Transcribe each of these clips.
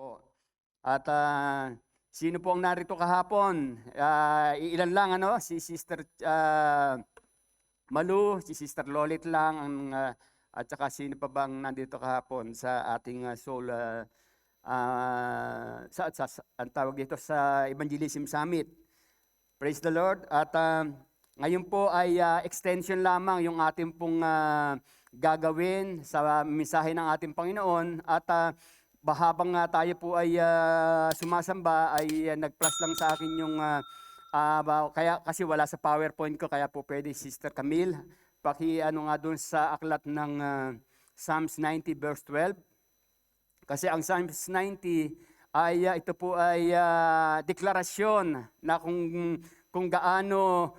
po. At sino po ang narito kahapon? Ilan lang, si Sister Malu, si Sister Lolit lang, at saka sino pa bang nandito kahapon sa ating soul, ang tawag dito sa Evangelism Summit. Praise the Lord. At ngayon po ay extension lamang yung ating pong gagawin sa mensahe ng ating Panginoon. At habang tayo po ay sumasamba, ay nag-plus lang sa akin yung, kaya kasi wala sa PowerPoint ko, kaya po pwede Sister Camille, nga dun sa aklat ng Psalms 90 verse 12. Kasi ang Psalms 90 ay ito po ay deklarasyon na kung gaano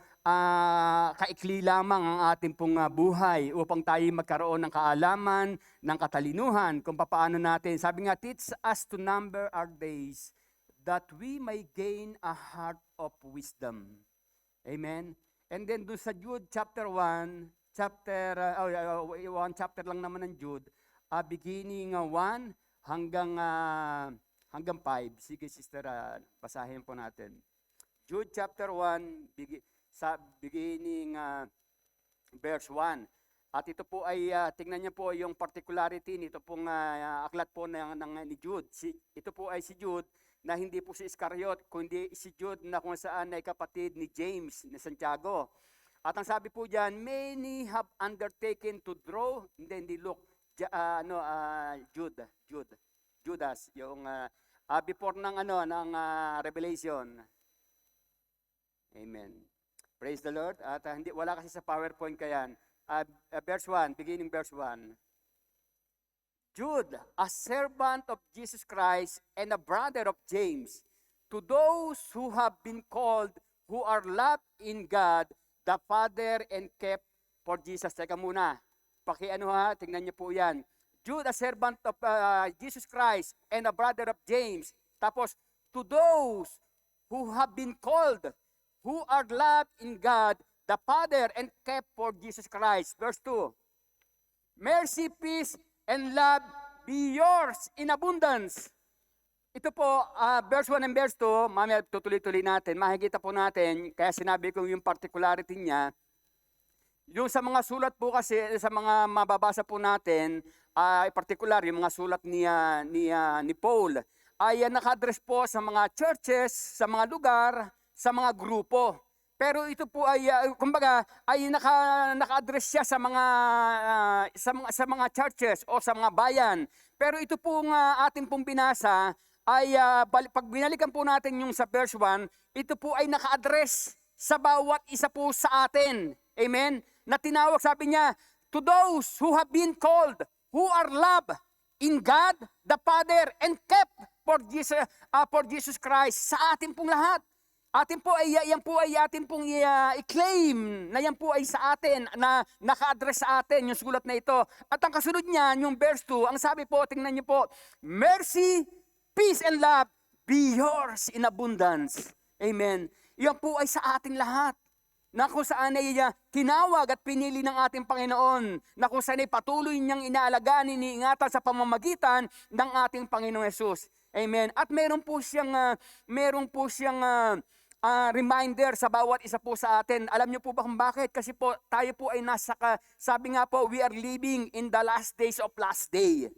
kaikli lamang ang ating pong buhay upang tayo magkaroon ng kaalaman, ng katalinuhan, kung paano natin. Sabi nga, teach us to number our days that we may gain a heart of wisdom. Amen? And then doon sa Jude chapter 1, one chapter lang naman ng Jude, beginning 1 hanggang 5. Sige sister, basahin po natin. Jude chapter 1, beginning verse 1. At ito po ay, tingnan niyo po yung particularity nito pong aklat po ni Jude. Ito po ay si Jude na hindi po si Iscariot, kundi si Jude na kung saan ay kapatid ni James, ni Santiago. At ang sabi po diyan, many have undertaken to draw, hindi look, Judas, yung before ng Revelation. Amen. Praise the Lord. At wala kasi sa PowerPoint kaya. Verse 1, beginning verse 1. Jude, a servant of Jesus Christ and a brother of James, to those who have been called, who are loved in God, the Father, and kept for Jesus. Teka muna. Tingnan niyo po yan. Jude, a servant of Jesus Christ and a brother of James. Tapos, to those who have been called, who are loved in God, the Father, and kept for Jesus Christ. Verse 2. Mercy, peace, and love be yours in abundance. Ito po, verse 1 and verse 2, mamaya tutuloy-tuloy natin, makikita po natin, kaya sinabi ko yung particularity niya, yung sa mga sulat po kasi, sa mga mababasa po natin, particular, yung mga sulat ni Paul, ay naka-address po sa mga churches, sa mga lugar, sa mga grupo. Pero ito po ay kumbaga ay naka-address siya sa mga churches o sa mga bayan. Pero ito po ating pong binasa ay pag binalikan po natin yung sa verse 1, ito po ay naka-address sa bawat isa po sa atin. Amen? Na tinawag, sabi niya, to those who have been called, who are loved in God, the Father, and kept for Jesus Christ, sa atin pong lahat. Atin po ay yan po ay atin pong i-claim na yan po ay sa atin, na naka-address sa atin yung sulat na ito. At ang kasunod niyan, yung verse 2, ang sabi po, tingnan niyo po, mercy, peace, and love be yours in abundance. Amen. Yan po ay sa ating lahat. Na kung saan ay tinawag at pinili ng ating Panginoon, na kung saan ay patuloy niyang inaalagaan, iniingatan sa pamamagitan ng ating Panginoong Yesus. Amen. At meron po siyang reminder sa bawat isa po sa atin. Alam niyo po ba kung bakit? Kasi po tayo po ay sabi nga po, we are living in the last days of last day.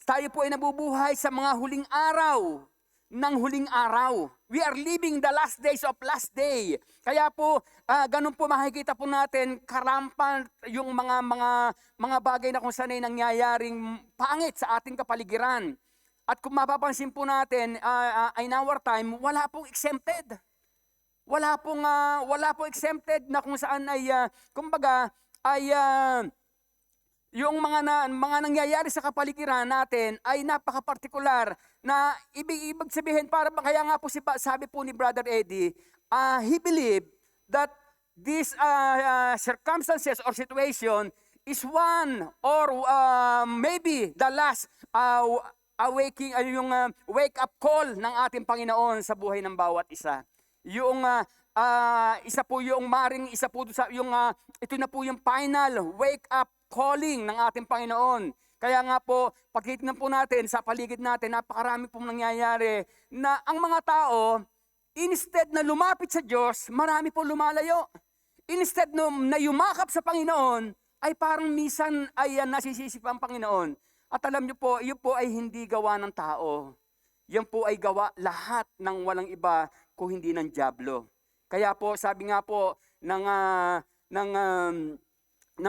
Tayo po ay nabubuhay sa mga huling araw ng huling araw. We are living the last days of last day. Kaya po, ganun po makikita po natin karampan yung mga bagay na kung saan ay nangyayaring pangit sa ating kapaligiran. At kung mapapansin po natin, in our time, wala pong exempted. Wala pong exempted na kung saan ay, kumbaga, ay yung mga nangyayari sa kapaligiran natin ay napaka-partikular na ibig sabihin, para kaya nga po sabi po ni Brother Eddie, he believed that these circumstances or situation is one or maybe the last wake up call ng ating Panginoon sa buhay ng bawat isa. Yung isa po yung ito na po yung final wake up calling ng ating Panginoon. Kaya nga po, pagtitignan po natin sa paligid natin, napakarami pong nangyayari na ang mga tao, instead na lumapit sa Diyos, marami po lumalayo. Instead na yumakap sa Panginoon, ay parang minsan ay nasisisi pa ang Panginoon. At alam niyo po, yun po ay hindi gawa ng tao. Yan po ay gawa lahat ng walang iba kung hindi ng dyablo. Kaya po, sabi nga po ng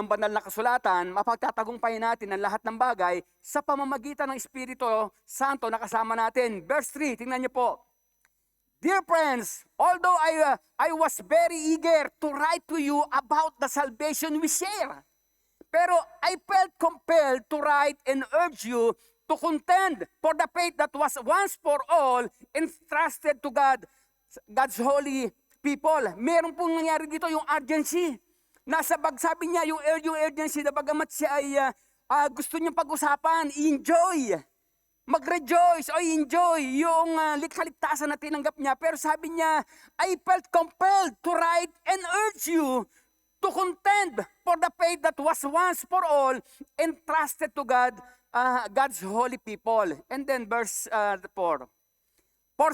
banal na kasulatan, mapagtatagumpayan natin ang lahat ng bagay sa pamamagitan ng Espiritu Santo na kasama natin. Verse 3, tingnan niyo po. Dear friends, although I was very eager to write to you about the salvation we share, pero I felt compelled to write and urge you to contend for the faith that was once for all entrusted to God's holy people. Meron pong nangyari dito yung urgency. Sabi niya yung urgency na bagamat siya ay gusto niyang pag-usapan, enjoy. Mag-rejoice o enjoy yung kaligtasan na tinanggap niya. Pero sabi niya, I felt compelled to write and urge you to contend for the faith that was once for all entrusted to God's holy people. And then verse 4. For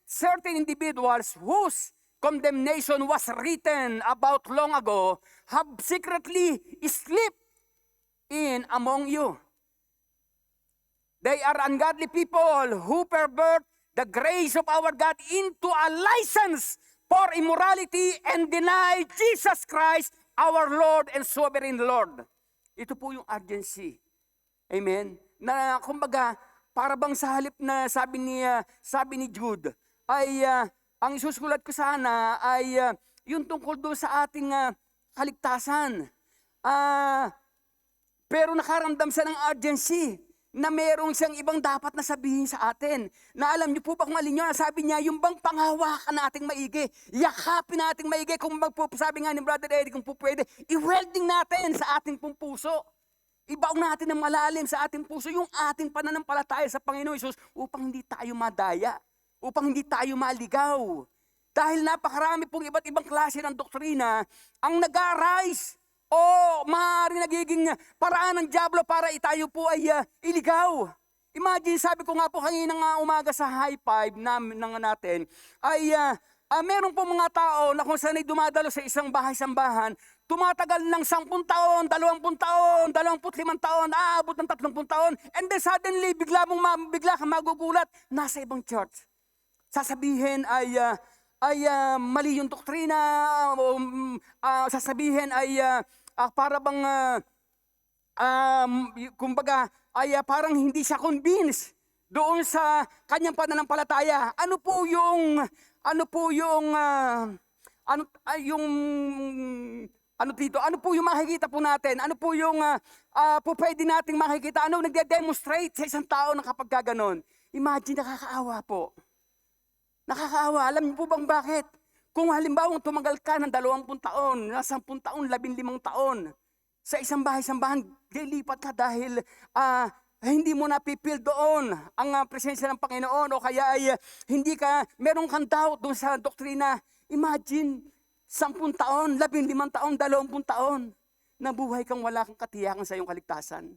certain individuals whose condemnation was written about long ago have secretly slipped in among you. They are ungodly people who pervert the grace of our God into a license for immorality and deny Jesus Christ, our Lord and Sovereign Lord. Ito po yung urgency. Amen? Na kumbaga, para bang sa halip na sabi ni Jude, ay ang isusulat ko sana ay yung tungkol doon sa ating kaligtasan. Pero nakaramdam siya ng urgency na merong siyang ibang dapat na sabihin sa atin. Na alam niyo po ba kung alin yun? Sabi niya, yung bang panghawakan nating maigi, yakapin nating maigi, kung sabi nga ni Brother Eddie, kung po pwede, i-welding natin sa ating pong puso. Ibaong natin ng malalim sa ating puso yung ating pananampalataya sa Panginoon Hesus upang hindi tayo madaya, upang hindi tayo maligaw. Dahil napakarami pong iba't ibang klase ng doktrina ang nag-arise o maaari nagiging paraan ng dyablo para tayo po ay iligaw. Imagine, sabi ko nga po kanina nga umaga sa high five natin, ay meron po mga tao na kung saan ay dumadalo sa isang bahay-sambahan, tumatagal ng 10 taon, 20 taon, 25 taon, aabot ng 30 taon, and then suddenly, bigla kang magugulat, nasa ibang church. Sasabihin ay mali yung doktrina, sasabihin ay para bang kumbaga ay parang hindi siya convinced doon sa kanyang pananampalataya. Ano po yung makikita po natin? Ano po yung pwede nating makikita? Ano nagde-demonstrate sa isang tao na kapag gaganon? Imagine, nakakaawa po. Nakakaawa. Alam niyo po bang bakit? Kung halimbawa tumagal ka ng 20 taon, 10 taon, 15 taon, sa isang bahay-sambahan, lilipat ka dahil hindi mo napipil doon ang presensya ng Panginoon o kaya ay meron kang doubt doon sa doktrina. Imagine, 10 taon, 15 taon, 20 taon, nabuhay kang wala kang katiyakan sa iyong kaligtasan.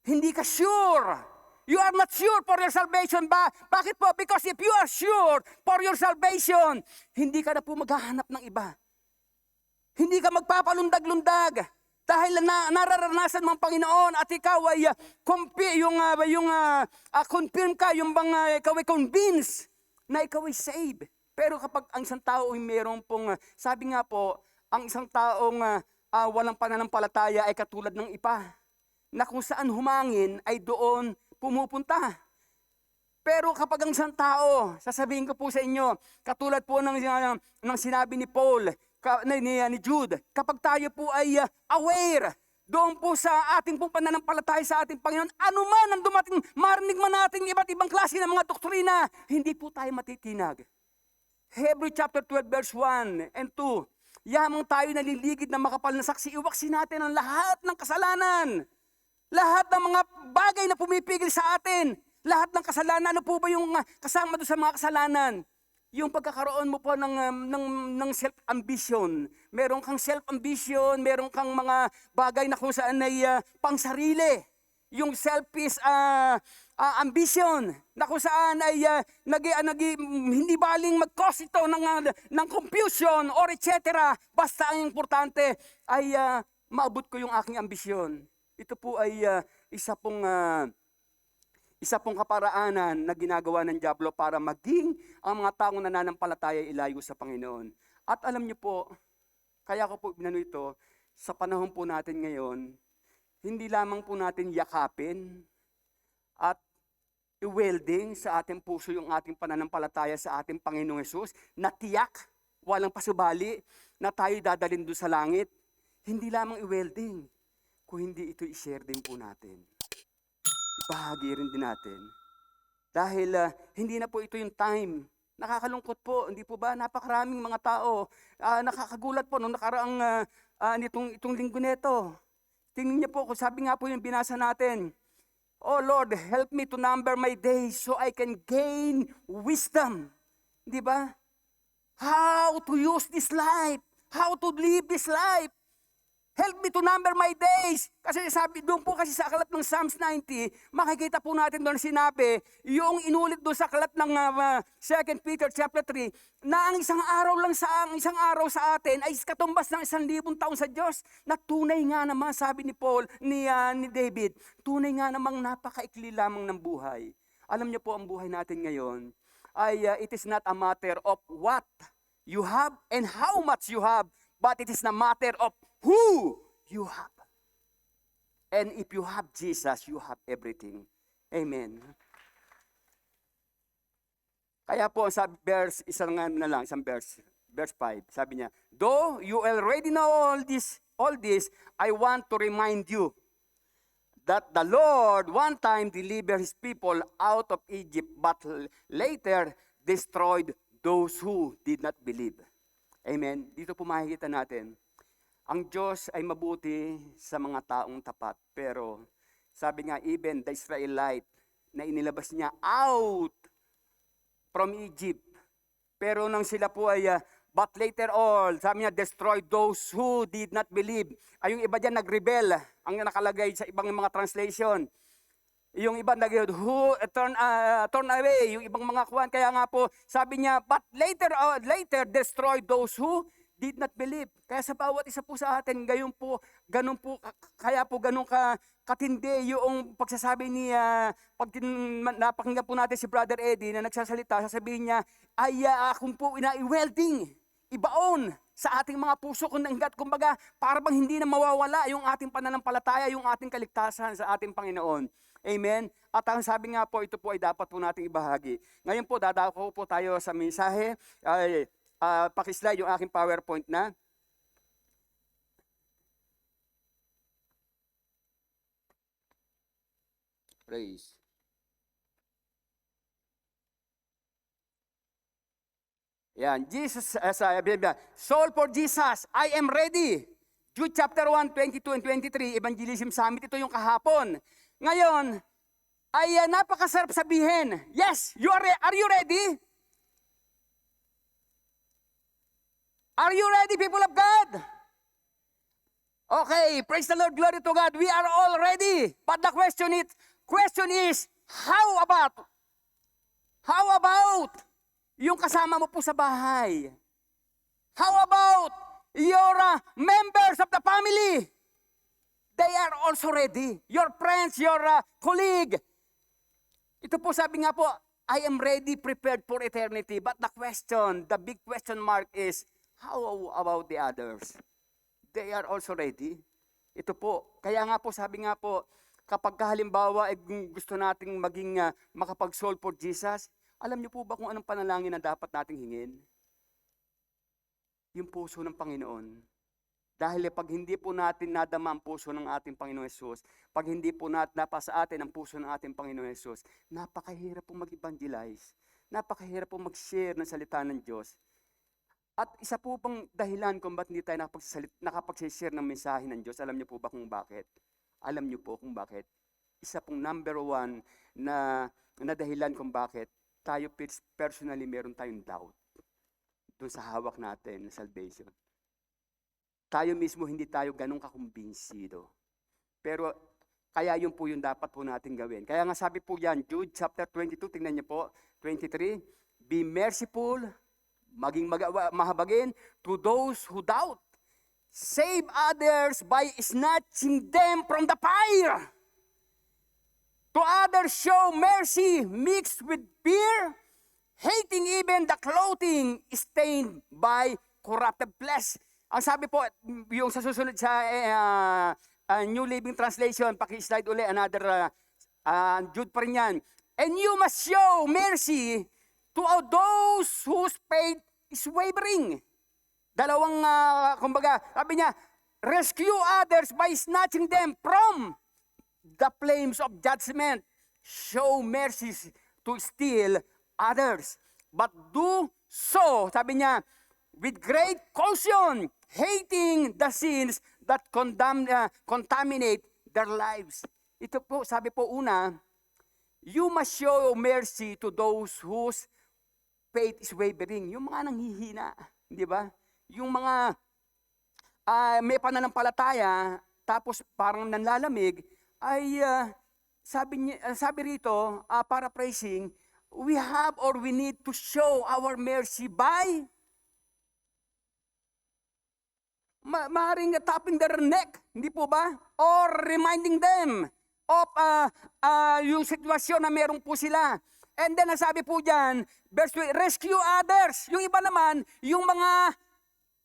Hindi ka sure. You are not sure for your salvation ba? Bakit po? Because if you are sure for your salvation, hindi ka na po maghahanap ng iba. Hindi ka magpapalundag-lundag dahil nararanasan mo ang Panginoon at ikaw ay confirm ka, yung bang ikaw ay convinced na ikaw ay saved. Pero kapag ang isang tao ay mayroon pong, sabi nga po, ang isang taong walang pananampalataya ay katulad ng ipa, na kung saan humangin ay doon pumupunta. Pero kapag ang isang tao, sasabihin ko po sa inyo, katulad po ng sinabi ni Paul, ni Jude, kapag tayo po ay aware doon po sa ating pong pananampalataya sa ating Panginoon, anuman ang dumating, marinig man natin iba't ibang klase ng mga doktrina, hindi po tayo matitinag. Hebrews chapter 12 verse 1 and 2, yamang tayo naliligid na makapal na saksi, iwaksin natin ang lahat ng kasalanan. Lahat ng mga bagay na pumipigil sa atin, lahat ng kasalanan, ano po ba yung kasama doon sa mga kasalanan? Yung pagkakaroon mo po ng self-ambition. Meron kang self-ambition, meron kang mga bagay na kung saan ay pangsarili. yung selfish ambition na kung saan ay hindi baling mag-cause ito ng confusion or etc. Basta ang importante ay maabot ko yung aking ambisyon. Ito po ay isa pong kaparaanan na ginagawa ng dyablo para maging ang mga taong nananampalataya ilayo sa Panginoon. At alam niyo po, kaya ko po binano ito, sa panahon po natin ngayon, hindi lamang po natin yakapin at i-welding sa ating puso yung ating pananampalataya sa ating Panginoong Hesus, na tiyak, walang pasubali, na tayo dadalhin doon sa langit. Hindi lamang i-welding, kung hindi ito i-share din po natin. Ibahagi rin din natin. Dahil hindi na po ito yung time. Nakakalungkot po, hindi po ba? Napakaraming mga tao. Nakakagulat po nung nakaraang itong linggo nito. Tingnan niyo po, kung sabi nga po yung binasa natin, "Oh Lord, help me to number my days so I can gain wisdom." Di ba? How to use this life. How to live this life. Help me to number my days. Kasi sabi, doon po kasi sa aklat ng Psalms 90, makikita po natin doon sinabi, yung inulit doon sa aklat ng 2 Peter chapter 3, na ang isang araw sa atin ay katumbas ng 1,000 taon sa Diyos. Na tunay nga naman, sabi ni David, tunay nga namang napakaikli lamang ng buhay. Alam niyo po, ang buhay natin ngayon ay it is not a matter of what you have and how much you have, but it is a matter of who you have. And if you have Jesus, you have everything. Amen. Kaya po sa isang verse 5, sabi niya, "Though you already know all this, I want to remind you that the Lord one time delivered His people out of Egypt, but later destroyed those who did not believe." Amen. Dito po makikita natin, ang Diyos ay mabuti sa mga taong tapat. Pero sabi nga, even the Israelite na inilabas niya out from Egypt. Pero nang sila po ay, but later all, sabi niya, destroyed those who did not believe. Ay yung iba dyan nag-rebel, ang nakalagay sa ibang mga translation. Yung iba turn away, yung ibang mga kuwan. Kaya nga po, sabi niya, but later destroyed those who did not believe. Kaya sa bawat isa po sa atin, ganun po katindi yung pagsasabi pag napakinggan po natin si Brother Eddie na nagsasalita, sasabihin niya, ay akong po ina-welding, ibaon sa ating mga puso, kumbaga, para bang hindi na mawawala yung ating pananampalataya, yung ating kaligtasan sa ating Panginoon. Amen? At ang sabi nga po, ito po ay dapat po nating ibahagi. Ngayon po, dadako po tayo sa mensahe. Pakislide yung aking PowerPoint na. Praise. Yan, Jesus, soul for Jesus, I am ready. Jude chapter 1, 22 and 23, Evangelism Summit, ito yung kahapon. Ngayon, ay napakasarap sabihin, yes, are you ready? Are you ready, people of God? Okay, praise the Lord, glory to God. We are all ready. But the question is, how about yung kasama mo po sa bahay? How about your members of the family? They are also ready. Your friends, your colleague. Ito po sabi nga po, I am ready, prepared for eternity. But the big question mark is, how about the others? They are also ready. Ito po. Kaya nga po, sabi nga po, kapag halimbawa gusto nating maging makapag-soul for Jesus, alam niyo po ba kung anong panalangin na dapat nating hingin? Yung puso ng Panginoon. Dahil pag hindi po natin nadama ang puso ng ating Panginoon Hesus, pag hindi po napasa atin ang puso ng ating Panginoon Hesus, napakahirap po mag-evangelize. Napakahirap po mag-share ng salita ng Diyos. At isa po pang dahilan kung ba't hindi tayo nakapag-share ng mensahe ng Diyos, alam niyo po ba kung bakit? Alam niyo po kung bakit? Isa pong number one na dahilan kung bakit tayo personally meron tayong doubt doon sa hawak natin na salvation. Tayo mismo hindi tayo ganun kakumbinsido. Pero Kaya yun po yung dapat po natin gawin. Kaya nga sabi po yan, Jude chapter 22, tingnan niyo po, 23, be merciful, maging mahabagin to those who doubt. Save others by snatching them from the fire. To others show mercy mixed with fear, hating even the clothing stained by corrupted flesh. Ang sabi po, yung sa susunod sa New Living Translation, paki-slide uli, another, Jude pa rin yan. And you must show mercy to all those whose faith is wavering. Dalawang, kumbaga, sabi niya, rescue others by snatching them from the flames of judgment. Show mercies to still others. But do so, sabi niya, with great caution, hating the sins that contaminate their lives. Ito po, sabi po una, you must show mercy to those whose faith is wavering. Yung mga nanghihina, di ba? Yung mga may pananampalataya, tapos parang nanlalamig, ay sabi rito, paraphrasing, we have or we need to show our mercy by maaaring tapping their neck, hindi po ba? Or reminding them of yung sitwasyon na meron po sila. And then, nasabi po dyan, verse 2, rescue others. Yung iba naman, yung mga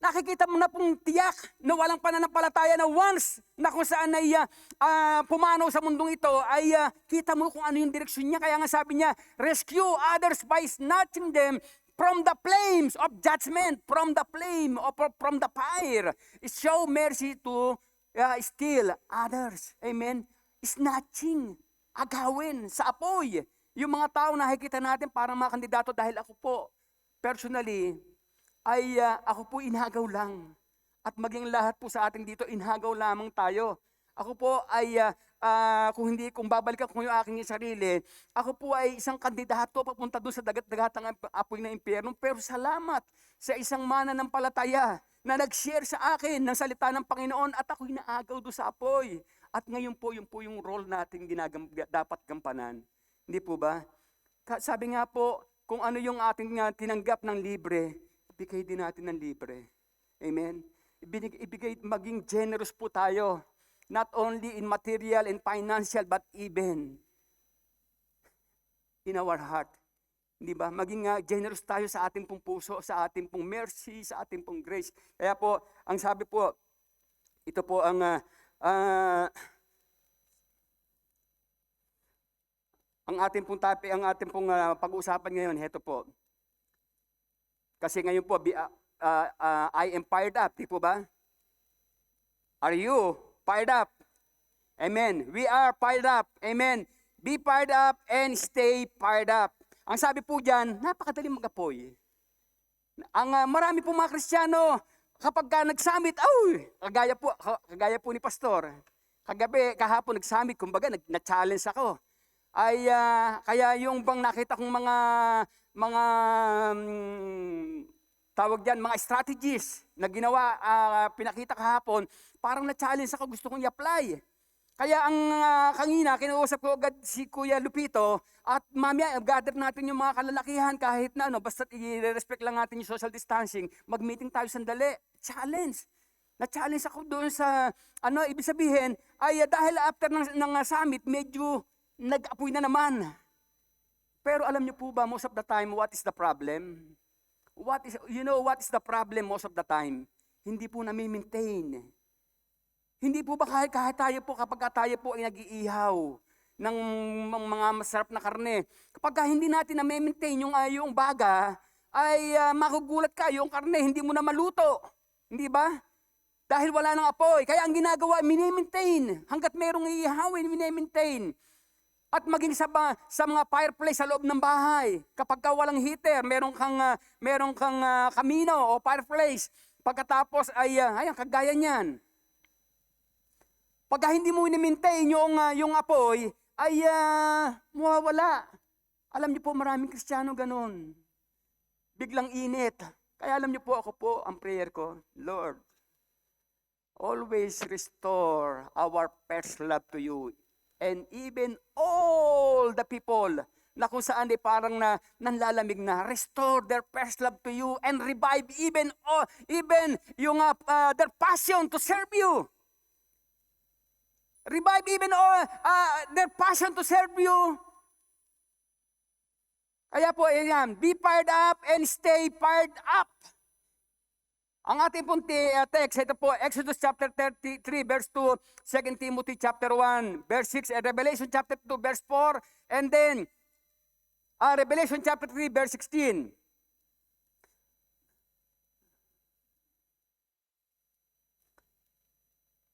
nakikita mo na pong tiyak na walang pananampalataya na once na kung saan ay pumanaw sa mundong ito, ay kita mo kung ano yung direksyon niya. Kaya nga sabi niya, rescue others by snatching them from the flames of judgment, from the flame, or from the fire. Show mercy to still others. Amen? Snatching, agawin sa apoy. Yung mga tao na nakikita natin parang mga kandidato dahil ako po, personally, ay ako po inhagaw lang. At maging lahat po sa ating dito, inhagaw lamang tayo. Ako po ay, kung babalikan ko yung aking sarili, ako po ay isang kandidato papunta doon sa dagat-dagatang apoy ng impyerno. Pero salamat sa isang mananampalataya na nag-share sa akin ng salita ng Panginoon at ako'y naagaw doon sa apoy. At ngayon po, yun po yung role natin dapat gampanan. Hindi po ba? Sabi nga po, kung ano yung ating tinanggap ng libre, ibigay din natin ng libre. Amen? Ibigay, maging generous po tayo. Not only in material and financial, but even in our heart. Hindi ba? Maging generous tayo sa ating pong puso, sa ating pong mercy, sa ating pong grace. Kaya po, ang sabi po, ito po ang ating pong topic, ang ating pong pag-uusapan ngayon, heto po. Kasi ngayon po, I am fired up, di po ba? Are you fired up? Amen. We are fired up. Amen. Be fired up and stay fired up. Ang sabi po dyan, napakadaling mag-apoy. Ang marami po mga Kristiyano, kapag nag-summit, kagaya po ni Pastor, kahapon nag-summit, kumbaga, na-challenge ako. Ay, kaya yung bang nakita kong mga tawag dyan, mga strategies na ginawa, pinakita kahapon, parang na-challenge ako, gusto kong i-apply. Kaya ang kanina, kinausap ko agad si Kuya Lupito, at mamaya, gather natin yung mga kalalakihan kahit na, basta i-respect lang natin yung social distancing, mag-meeting tayo sandali. Challenge. Na-challenge ako doon sa, ibig sabihin, ay dahil after ng summit, medyo nag-apoy na naman. Pero alam niyo po ba, most of the time, what is the problem? What is the problem most of the time? Hindi po nami-maintain. Hindi po ba kahit tayo po, kapag tayo po ay nag-iihaw ng mga masarap na karne, kapag hindi natin nami-maintain yung baga, ay makugulat ka, yung karne, hindi mo na maluto. Hindi ba? Dahil wala nang apoy. Kaya ang ginagawa, mini-maintain. Hanggat merong iihawin, mini-maintain. At maging sa mga fireplace sa loob ng bahay. Kapag walang heater, meron kang kamino o fireplace. Pagkatapos ay kagaya niyan. Pag hindi mo i-maintain yung apoy, ay mawawala. Alam niyo po, maraming Kristiyano ganun. Biglang init. Kaya alam niyo po, ako po, ang prayer ko, Lord, always restore our first love to you and even all the people na kung saan ay parang nanlalamig na, restore their first love to you and revive even yung their passion to serve you. Revive even their passion to serve you. Kaya po, ayan, be fired up and stay fired up. Ang ating pong text, ito po, Exodus chapter 33, verse 2, 2 Timothy chapter 1, verse 6, and Revelation chapter 2, verse 4, and then Revelation chapter 3, verse 16.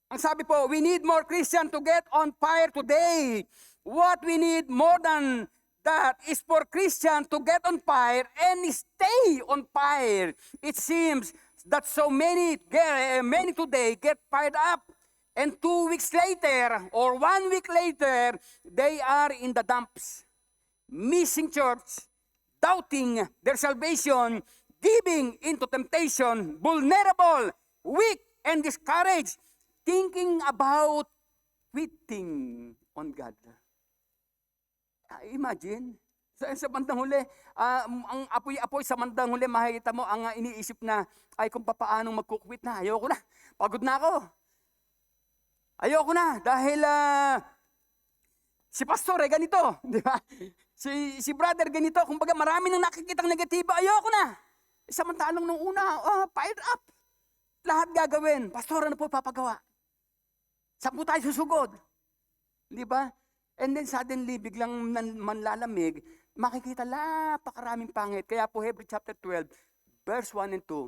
Ang sabi po, we need more Christians to get on fire today. What we need more than that is for Christians to get on fire and stay on fire. It seems that so many today get fired up, and 2 weeks later or 1 week later, they are in the dumps, missing church, doubting their salvation, giving into temptation, vulnerable, weak, and discouraged, thinking about quitting on God. Imagine, sa bandang huli, ang apoy-apoy sa bandang huli, makikita mo, ang iniisip na, ay kung paano magkukwit na, ayoko na, pagod na ako. Ayoko na, dahil si pastor ganito, di ba? Si brother ganito, kumbaga marami nang nakikitang negatibo, ayoko na. Samantalang nung una, fired up. Lahat gagawin, pastor, ano po papagawa? Saan po tayo susugod? Di ba? And then suddenly, biglang manlalamig, makikita napakaraming pangit. Kaya po Hebrews chapter 12, verse 1 and 2,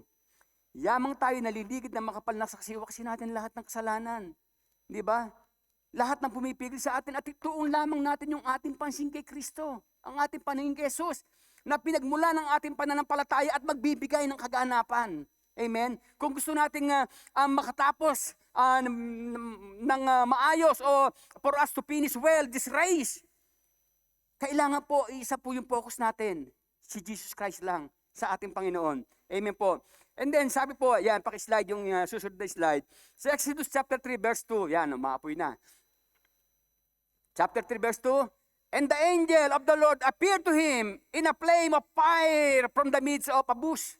yamang tayo naliligid na makapal na saksiwaksi natin lahat ng kasalanan. Di ba? Lahat ng pumipigil sa atin at ituon lamang natin yung ating pansin kay Kristo, ang ating paningin kay Jesus, na pinagmula ng ating pananampalataya at magbibigay ng kaganapan. Amen? Kung gusto nating makatapos ng maayos o for us to finish well this race, kailangan po, isa po yung focus natin, si Jesus Christ lang sa ating Panginoon. Amen po. And then sabi po, yan, paki-slide yung susunod na slide. Sa Exodus chapter 3 verse 2, yan, maapoy na. Chapter 3 verse 2, and the angel of the Lord appeared to him in a flame of fire from the midst of a bush.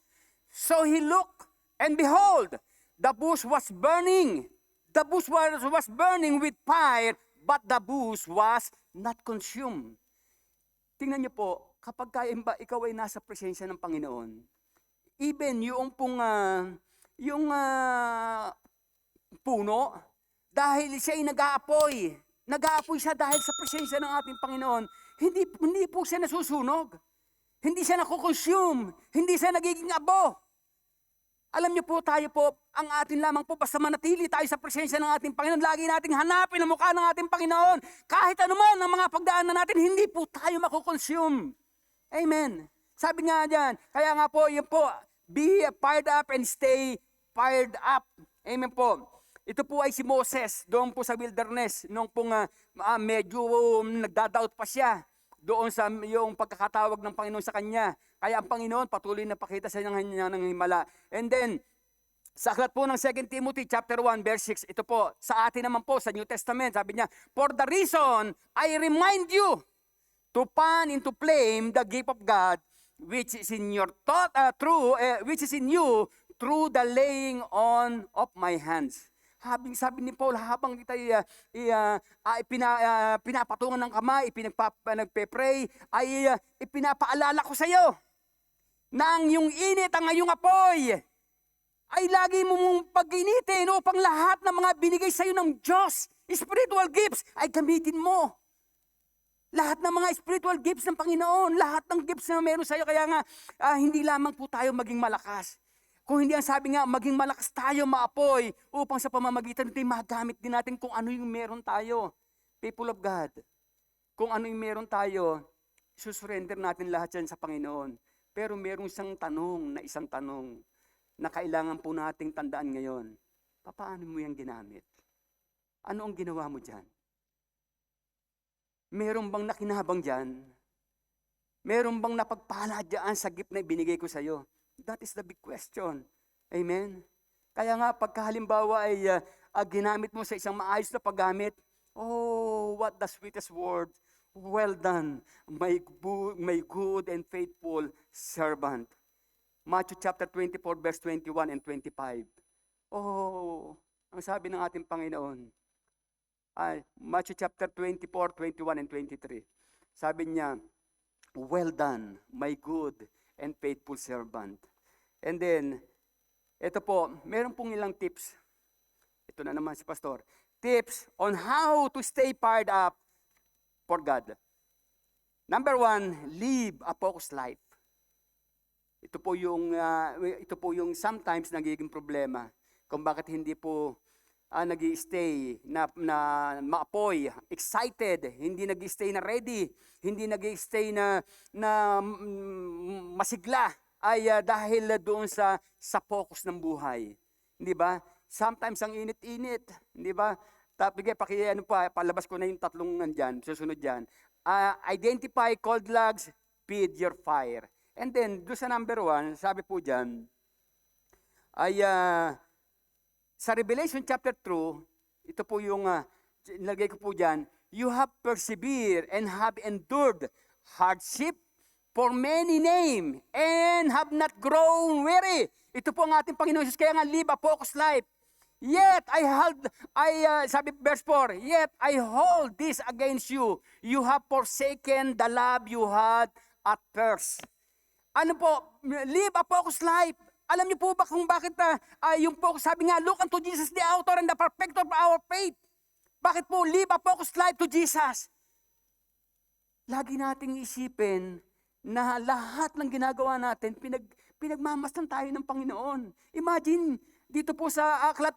So he looked, and behold, the bush was burning. The bush was burning with fire, but the bush was not consumed. Tingnan niyo po, kapag ikaw ay nasa presensya ng Panginoon, even yung pong, puno, dahil siya ay nag-aapoy siya dahil sa presensya ng ating Panginoon, hindi po siya nasusunog. Hindi siya nakukonsume. Hindi siya nagiging abo. Alam niyo po, tayo po, ang atin lamang po, basta manatili tayo sa presensya ng ating Panginoon, lagi nating hanapin ang mukha ng ating Panginoon. Kahit anuman ang mga pagdaanan natin, hindi po tayo makukonsume. Amen. Sabi nga dyan, kaya nga po, yun po, be fired up and stay fired up. Amen po. Ito po ay si Moses, doon po sa wilderness, nung pong medyo nagdadoubt pa siya doon sa yung pagkakatawag ng Panginoon sa kanya. Kaya ang Panginoon patuloy na pakita sa kanya ng himala. And then, sa aklat po ng 2 Timothy chapter 1 verse 6, ito po, sa atin naman po sa New Testament, sabi niya, for the reason I remind you to fan into flame the gift of God which is in your which is in you through the laying on of my hands. Sabi ni Paul, habang kita pinapatungan ng kamay, nagpe-pray, ay ipinapaalala ko sa iyo na ang iyong init, ang iyong apoy, ay lagi mong pag-initin upang lahat ng mga binigay sa iyo ng Diyos, spiritual gifts, ay gamitin mo. Lahat ng mga spiritual gifts ng Panginoon, lahat ng gifts na meron sa iyo, kaya nga, hindi lamang po tayo maging malakas. Kung hindi ang sabi nga, maging malakas tayo, maapoy, upang sa pamamagitan nito, magamit din natin kung ano yung meron tayo. People of God, kung ano yung meron tayo, susurrender natin lahat yan sa Panginoon. Pero merong isang tanong na kailangan po nating tandaan ngayon. Paano mo yan ginamit? Ano ang ginawa mo dyan? Meron bang nakinabang dyan? Meron bang napagpala dyan sa gift na ibinigay ko sa iyo? That is the big question. Amen? Kaya nga, pagkahalimbawa ay ginamit mo sa isang maayos na paggamit, Oh, what the sweetest word. Well done, my good and faithful servant. Matthew chapter 24, verse 21 and 25. Oh, ang sabi ng ating Panginoon, ay Matthew chapter 24, 21 and 23. Sabi niya, well done, my good and faithful servant. And then, ito po, meron pong ilang tips. Ito na naman si Pastor. Tips on how to stay fired up for God. Number 1, live a focused life. Ito po yung sometimes nagiging problema kung bakit hindi po nag-i-stay na maapoy, excited, hindi nag-i-stay na ready, hindi nag-i-stay na masigla ay dahil doon sa focus ng buhay. Hindi ba? Sometimes ang init-init, hindi ba? Tapos palabas ko na yung tatlong nandyan, susunod dyan. Identify cold logs, feed your fire. And then, doon sa number 1, sabi po dyan, ay sa Revelation chapter 2, ito po yung nilagay ko po dyan, you have persevered and have endured hardship for many name and have not grown weary. Ito po ang ating Panginoon Jesus, kaya nga live a focused life. Yet sabi verse 4, yet I hold this against you. You have forsaken the love you had at first. Ano po, live a focused life. Alam niyo po ba kung bakit yung focus, sabi nga, look unto Jesus, the author and the perfecter of our faith. Bakit po live a focused life to Jesus? Lagi nating isipin na lahat ng ginagawa natin, pinagmamasdan tayo ng Panginoon. Imagine, dito po sa aklat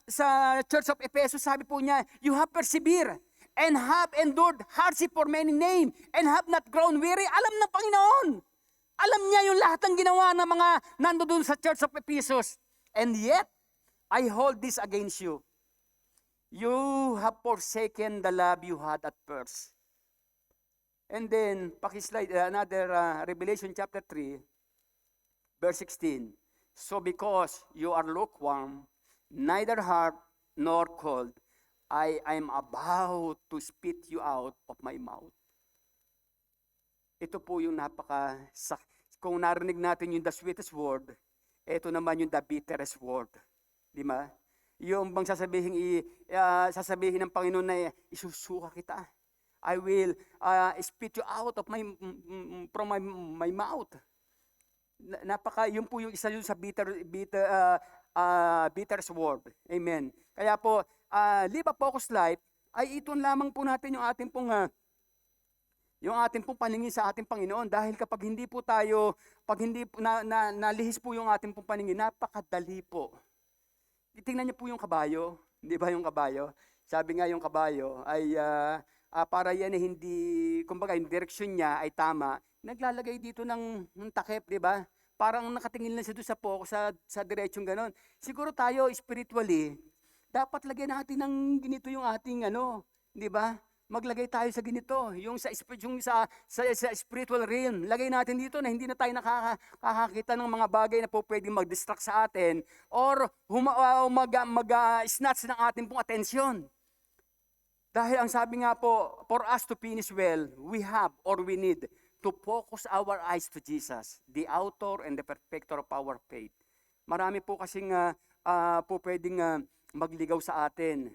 sa Church of Ephesus, sabi po niya, you have persevered and have endured hardship for many name and have not grown weary. Alam ng Panginoon. Alam niya yung lahat ng ginawa ng mga nandoon sa Church of Ephesus. And yet, I hold this against you. You have forsaken the love you had at first. And then, pakislide, another Revelation chapter 3, verse 16. So because you are lukewarm, neither hot nor cold, I am about to spit you out of my mouth. Ito po yung kung narinig natin yung the sweetest word, ito naman yung the bitterest word. Di ba? Yung bang sasabihin ng Panginoon na isusuka kita. I will spit you out of from my mouth. Yun po yung isa yun sa bitterest word. Amen. Kaya po, live a focused life, ay ito lamang po natin yung ating pong paningin sa ating Panginoon. Dahil pag hindi po nalihis po yung ating pong paningin, napakadali po. Tingnan niyo po yung kabayo. Hindi ba yung kabayo? Sabi nga yung kabayo ay para yan hindi, kumbaga yung direksyon niya ay tama, naglalagay dito ng takip, di ba? Parang nakatingin lang siya doon sa diretsyon ganon. Siguro tayo spiritually, dapat lagyan natin ng ganito yung ating di ba? Maglagay tayo sa ganito, yung sa spiritual realm. Lagay natin dito na hindi na tayo nakakakita ng mga bagay na po pwedeng mag-distract sa atin or mag-snatch ng ating pong atensyon. Dahil ang sabi nga po, for us to finish well, we need to focus our eyes to Jesus, the author and the perfecter of our faith. Marami po kasing po pwedeng magligaw sa atin.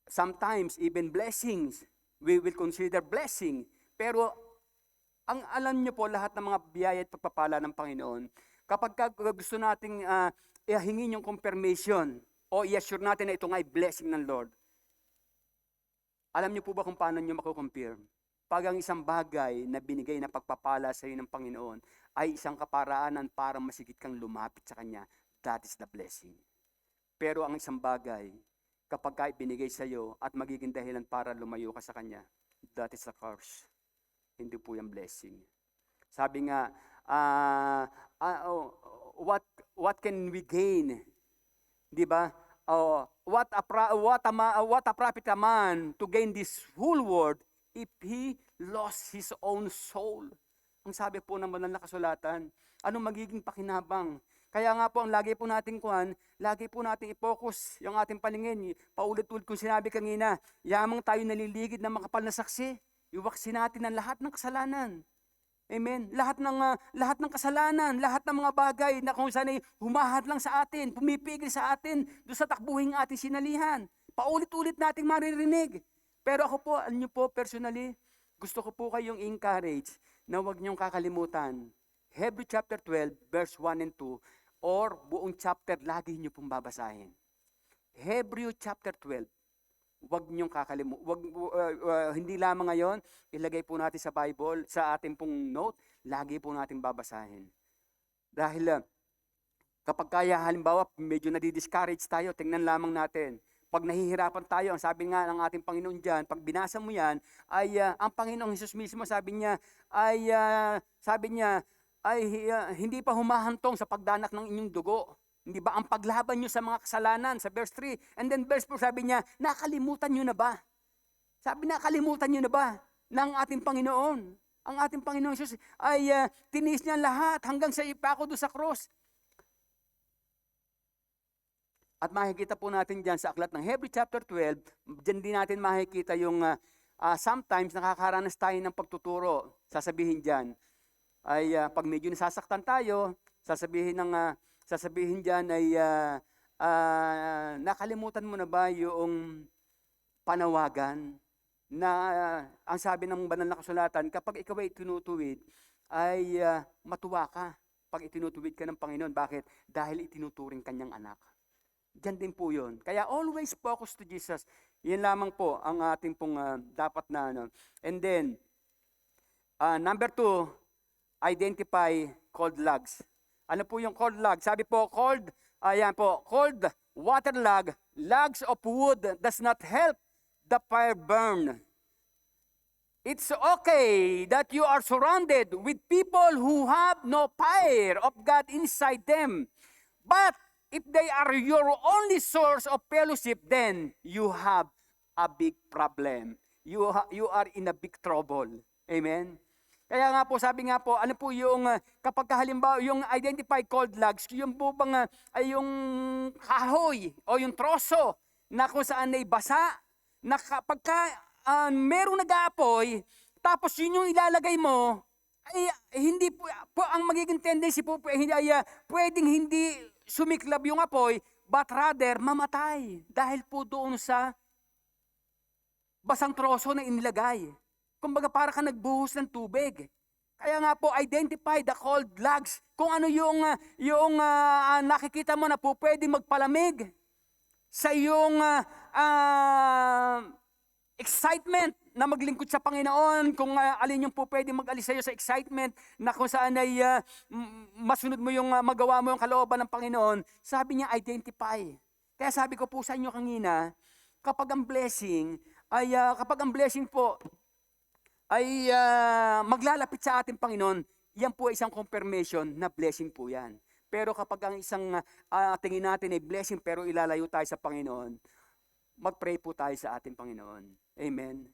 Sometimes, even blessings, we will consider blessing. Pero, ang alam nyo po, lahat ng mga biyaya at pagpapala ng Panginoon, kapag gusto nating hingin yung confirmation, o i-assure natin na ito nga ay blessing ng Lord, alam nyo po ba kung paano nyo mako-confirm? Pag ang isang bagay na binigay na pagpapala sa iyo ng Panginoon ay isang kaparaanan para masigit kang lumapit sa Kanya, that is the blessing. Pero ang isang bagay, kapag binigay sa iyo at magiging dahilan para lumayo ka sa Kanya, that is a curse. Hindi po yung blessing. Sabi nga, what can we gain? Di ba? What a profit a man to gain this whole world if he lost his own soul? Ang sabi po naman ng nakasulatan, anong magiging pakinabang Kaya nga po, ang lagi po nating lagi po nating i-focus yung ating paningin. Paulit-ulit kung sinabi kanina, yamang tayo naliligid ng makapal na saksi. Iwaksin natin ang lahat ng kasalanan. Amen. Lahat ng kasalanan, lahat ng mga bagay na kung saan ay humahad lang sa atin, pumipigil sa atin doon sa takbuhing ating sinalihan. Paulit-ulit nating maririnig. Pero ako po, alam niyo po, personally, gusto ko po kayong encourage na huwag niyong kakalimutan. Hebrews chapter 12, verse 1 and 2, or buong chapter, lagi niyo pong babasahin. Hebrews chapter 12, huwag niyong kakalimutan. Hindi lamang ngayon, ilagay po natin sa Bible, sa ating pong note, lagi po natin babasahin. Dahil kapag kaya halimbawa, medyo nadi-discourage tayo, tingnan lamang natin. Pag nahihirapan tayo, ang sabi nga ng ating Panginoon dyan, pag binasa mo yan, ay ang Panginoong Hesus mismo sabi niya, hindi pa humahantong sa pagdanak ng inyong dugo. Hindi ba ang paglaban nyo sa mga kasalanan, sa verse 3. And then verse 4 sabi niya, nakalimutan nyo na ba? Sabi, nakalimutan nyo na ba ng ating Panginoon? Ang ating Panginoon Hesus ay tiniis niya lahat hanggang sa ipako doon sa cross. At makikita po natin dyan sa aklat ng Hebrews chapter 12, dyan din natin makikita yung sometimes nakakaranas tayo ng pagtuturo. Sasabihin dyan, ay pag medyo nasasaktan tayo, sasabihin dyan ay nakalimutan mo na ba yung panawagan na ang sabi ng banal na kasulatan, kapag ikaw ay tinutuwid, ay matuwa ka pag itinutuwid ka ng Panginoon. Bakit? Dahil itinuturing kanyang anak. Diyan din po yun. Kaya always focus to Jesus. Yan lamang po ang ating pong dapat na ano. And then, number 2, identify cold logs. Ano po yung cold log? Sabi po, cold water log, logs of wood does not help the fire burn. It's okay that you are surrounded with people who have no fire of God inside them. But if they are your only source of fellowship, then you have a big problem. You are in a big trouble. Amen? Kaya nga po, sabi nga po, ano po yung, kapag halimbawa, yung identified cold logs, yung po bang, ay yung kahoy o yung troso na kung saan ay basa, na kapag merong nag-aapoy, tapos yun yung ilalagay mo, ay hindi po ang magiging tendency po ay pwedeng hindi sumiklab yung apoy, but rather mamatay dahil po doon sa basang troso na inilagay. Kumbaga para ka nagbuhos ng tubig. Kaya nga po, identify the cold logs. Kung ano yung nakikita mo na po pwedeng magpalamig sa iyong excitement na maglingkod sa Panginoon, kung alin yung po pwedeng mag-alis sa iyo sa excitement na kung saan ay masunod mo yung magawa mo yung kalooban ng Panginoon, sabi niya identify. Kaya sabi ko po sa inyo kanina, kapag ang blessing po ay maglalapit sa ating Panginoon, yan po ay isang confirmation na blessing po yan. Pero kapag ang isang tingin natin ay blessing pero ilalayo tayo sa Panginoon, mag-pray po tayo sa ating Panginoon. Amen.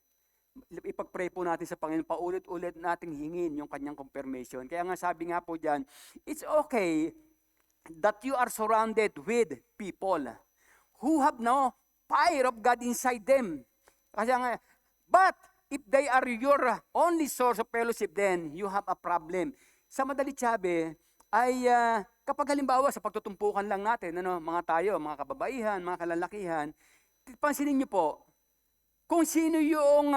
Ipag-pray po natin sa Panginoon, paulit-ulit nating hingin yung kanyang confirmation. Kaya nga sabi nga po dyan, it's okay that you are surrounded with people who have no fire of God inside them. Kasi nga, but if they are your only source of fellowship, then you have a problem. Sa madalit sabi, ay kapag halimbawa sa pagtutumpukan lang natin, mga tayo, mga kababaihan, mga kalalakihan, pansinin niyo po, kung sino yung,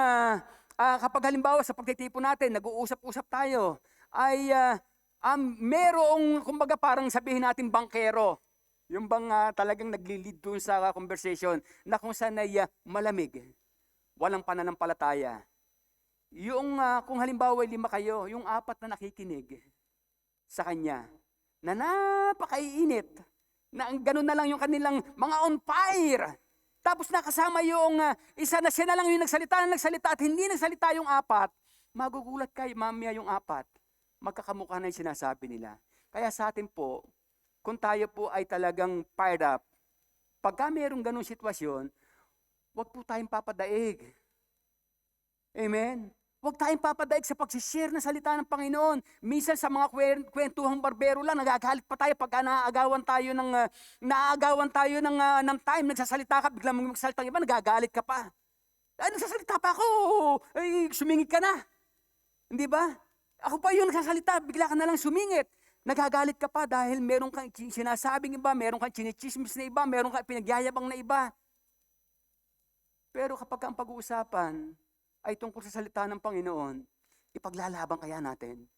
kapag halimbawa sa pagtitipon natin, nag-uusap-usap tayo, ay merong, kumbaga parang sabihin natin bangkero, yung bang talagang nagli-lead dun sa conversation, na kung saan ay malamig, walang pananampalataya. Yung, kung halimbawa 5 kayo, yung 4 na nakikinig sa kanya, na napakaiinit, na ganun na lang yung kanilang mga on fire. Tapos nakasama yung isa na siya na lang yung nagsalita at hindi nagsalita yung 4, magugulat kayo, mamaya yung 4, magkakamukha na yung sinasabi nila. Kaya sa atin po, kung tayo po ay talagang fired up, pagka mayroong ganung sitwasyon, wag po tayong papadaig. Amen? Huwag tayong papadaig sa pagsishare ng salita ng Panginoon. Minsan sa mga kwentuhang barbero lang, nagagalit pa tayo pagka naaagawan tayo ng time, nagsasalita ka, biglang magsalita iba, nagagalit ka pa. Ay, nagsasalita pa ako, ay, sumingit ka na. Hindi ba? Ako pa yung nagsasalita, bigla ka na lang sumingit. Nagagalit ka pa dahil meron kang sinasabing iba, meron kang chinichismis na iba, meron kang pinagyayabang na iba. Pero kapag ang pag-uusapan ay tungkol sa salita ng Panginoon, ipaglalaban kaya natin.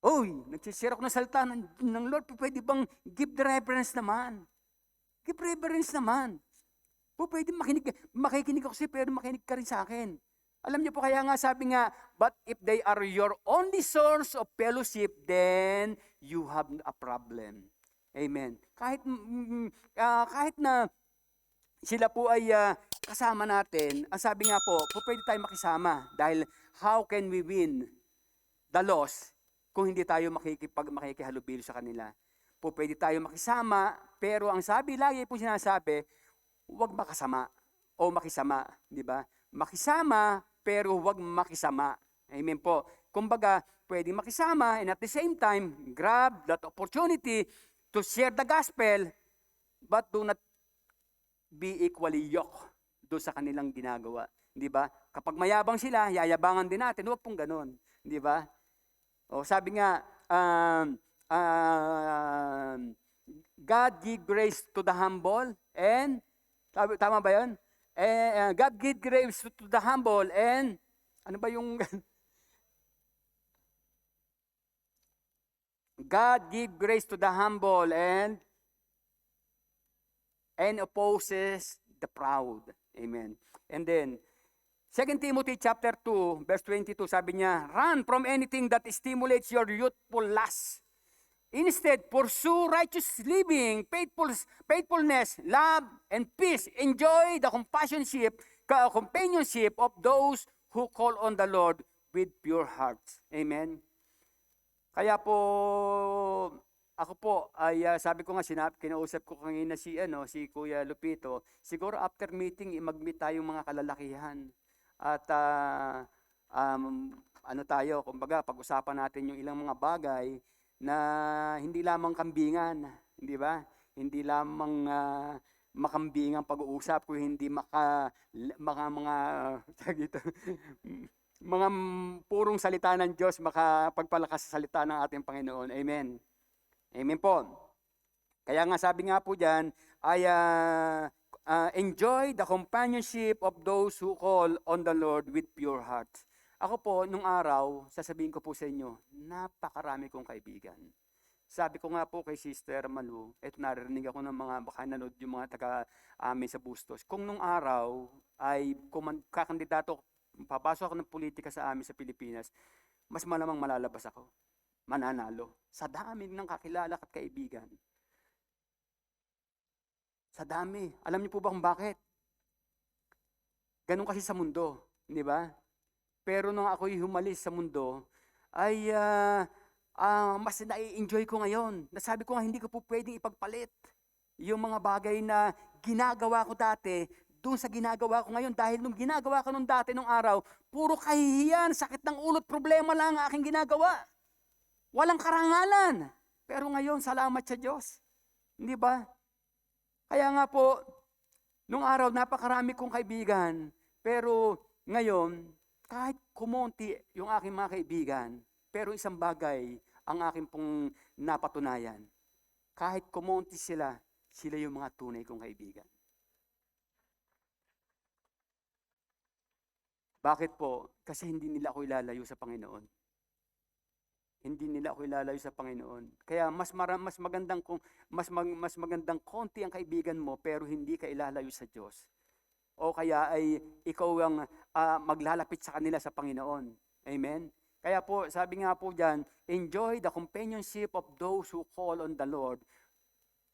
Oy, nagsishare ako ng salita ng Lord, pwede bang give the reverence naman? Give reverence naman. Pwede makikinig ako sa'yo, pero makinig ka rin sa akin. Alam niyo po, kaya nga sabi nga, but if they are your only source of fellowship, then you have a problem. Amen. Kahit na sila po ay kasama natin, ang sabi nga po, pwede tayo makisama. Dahil how can we win the loss kung hindi tayo makikihalubilo sa kanila? Pwede tayo makisama, pero ang sabi lagi po sinasabi, huwag makasama o makisama, di ba? Makisama, pero huwag makisama. Amen po. Kumbaga, pwede makisama and at the same time, grab that opportunity to share the gospel, but do not be equally yoked doon sa kanilang ginagawa. Di ba? Kapag mayabang sila, yayabangan din natin. Huwag pong ganun. Di ba? O sabi nga, God give grace to the humble and, tama ba yun? God give grace to the humble and, ano ba yung, God give grace to the humble and opposes the proud. Amen. And then, 2 Timothy chapter 2, verse 22, sabi niya, run from anything that stimulates your youthful lust. Instead, pursue righteous living, faithfulness, love, and peace. Enjoy the companionship of those who call on the Lord with pure hearts. Amen. Kaya po, ako po, ay sabi ko nga, kinausap ko kanina si Kuya Lupito, siguro after meeting, mag-meet tayong mga kalalakihan. At kumbaga, pag-usapan natin yung ilang mga bagay na hindi lamang kambingan, di ba? Hindi lamang makambingang pag-uusap, kung hindi mga purong salita ng Diyos, makapagpalakas sa salita ng ating Panginoon. Amen. Amen po. Kaya nga sabi nga po dyan, ay enjoy the companionship of those who call on the Lord with pure hearts. Ako po, nung araw, sasabihin ko po sa inyo, napakarami kong kaibigan. Sabi ko nga po kay Sister Malu, eto narinig ako ng mga, baka nanood yung mga taga-amin sa Bustos. Kung nung araw ay kakandidato, papasok ako ng politika sa amin sa Pilipinas, mas malamang malalabas ako. Mananalo. Sa dami ng kakilala at kaibigan. Sa dami. Alam niyo po ba kung bakit? Ganun kasi sa mundo, di ba? Pero nung ako'y humalis sa mundo, ay mas na-enjoy ko ngayon. Nasabi ko nga, hindi ko po pwedeng ipagpalit yung mga bagay na ginagawa ko dati doon sa ginagawa ko ngayon. Dahil nung ginagawa ko nung dati, nung araw, puro kahihiyan, sakit ng ulot, problema lang ang aking ginagawa. Walang karangalan. Pero ngayon, salamat sa Diyos. Hindi ba? Kaya nga po, nung araw, napakarami kong kaibigan. Pero ngayon, kahit kumonti yung aking mga kaibigan, pero isang bagay ang aking pong napatunayan. Kahit kumonti sila yung mga tunay kong kaibigan. Bakit po? Kasi hindi nila ako ilalayo sa Panginoon. Hindi nila ako ilalayo sa Panginoon. Kaya mas magandang konti ang kaibigan mo pero hindi ka ilalayo sa Diyos. O kaya ay ikaw ang maglalapit sa kanila sa Panginoon. Amen? Kaya po, sabi nga po diyan, enjoy the companionship of those who call on the Lord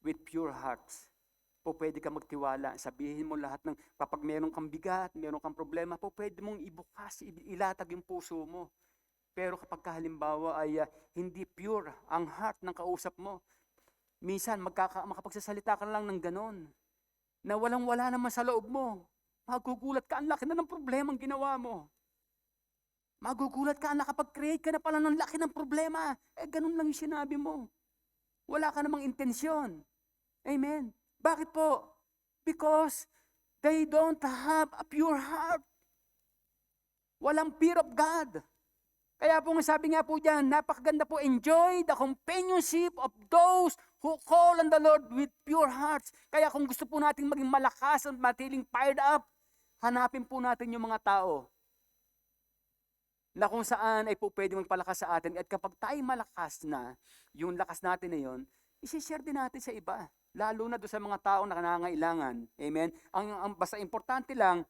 with pure hearts. Po pwede ka magtiwala, sabihin mo lahat ng, kapag meron kang bigat, meron kang problema, po pwede mong ibukas, ilatag yung puso mo. Pero kapag halimbawa ay hindi pure ang heart ng kausap mo, minsan makapagsasalita ka lang ng ganon, na walang-wala naman sa loob mo. Magugulat ka, ang laki na ng problema ang ginawa mo. Magugulat ka, nakapag-create ka na pala ng laki ng problema. Ganun lang yung sinabi mo. Wala ka namang intensyon. Amen. Bakit po? Because they don't have a pure heart. Walang fear of God. Kaya po sabi nga po dyan, napakaganda po, enjoy the companionship of those who call on the Lord with pure hearts. Kaya kung gusto po natin maging malakas at matiling fired up, hanapin po natin yung mga tao na kung saan ay po pwede magpalakas sa atin. At kapag tayo malakas na, yung lakas natin na yun, isi-share din natin sa iba. Lalo na doon sa mga tao na nangangailangan. Amen? Ang basta importante lang,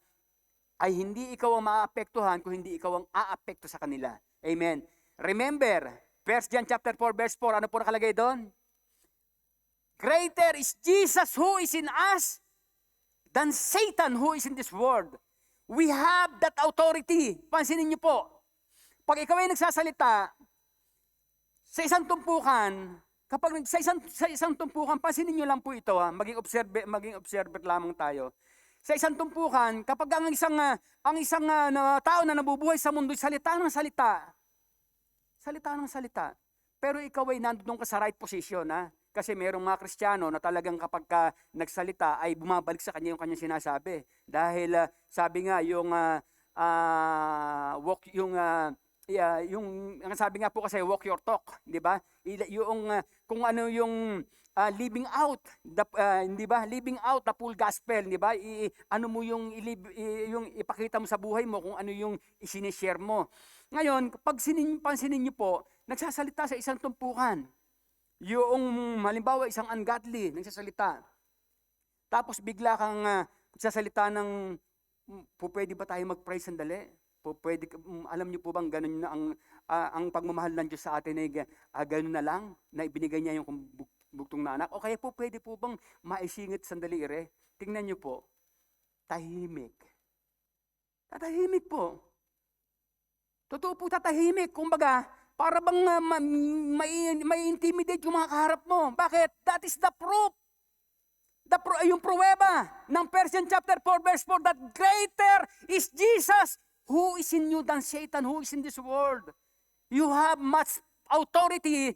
ay hindi ikaw ang maaapektuhan kung hindi ikaw ang aapekto sa kanila. Amen? Remember, 1 John chapter 4, verse 4, ano po nakalagay doon? Greater is Jesus who is in us than Satan who is in this world. We have that authority. Pansinin niyo po, pag ikaw ay nagsasalita sa isang tumpukan, kapag sa isang tumpukan, pansinin niyo lang po ito, maging observer lamang tayo. Sa isang tumpukan, kapag ang isang tao na nabubuhay sa mundo, salita ng salita. Salita ng salita. Pero ikaw ay nandoon ka sa right position, ha? Kasi mayroong mga Kristiyano na talagang kapag nagsalita ay bumabalik sa kanya yung kanyang sinasabi. Dahil sabi nga yung ang sabi nga po kasi walk your talk, di ba? Yung kung ano yung living out, di ba? Living out the full gospel, di ba? Ano mo yung ipakita mo sa buhay mo kung ano yung isinishare mo. Ngayon, pag pansinin niyo po, nagsasalita sa isang tumpukan. Yung halimbawa isang ungodly nagsasalita. Tapos bigla kang nagsasalita ng pwede ba tayo mag-pray sandali? Pwede, alam niyo po bang ganun na ang pagmamahal ng Diyos sa atin ay ganun na lang, na ibinigay niya yung bugtong na anak? O kaya po pwede po bang maisingit sandali ire? Tingnan niyo po, tahimik. Tatahimik po. Totoo po tatahimik. Kumbaga, para bang may intimidate yung mga kaharap mo. Bakit? That is the proof. Yung pruweba ng 1 chapter 4 verse 4 that greater is Jesus who is in you than Satan who is in this world. You have much authority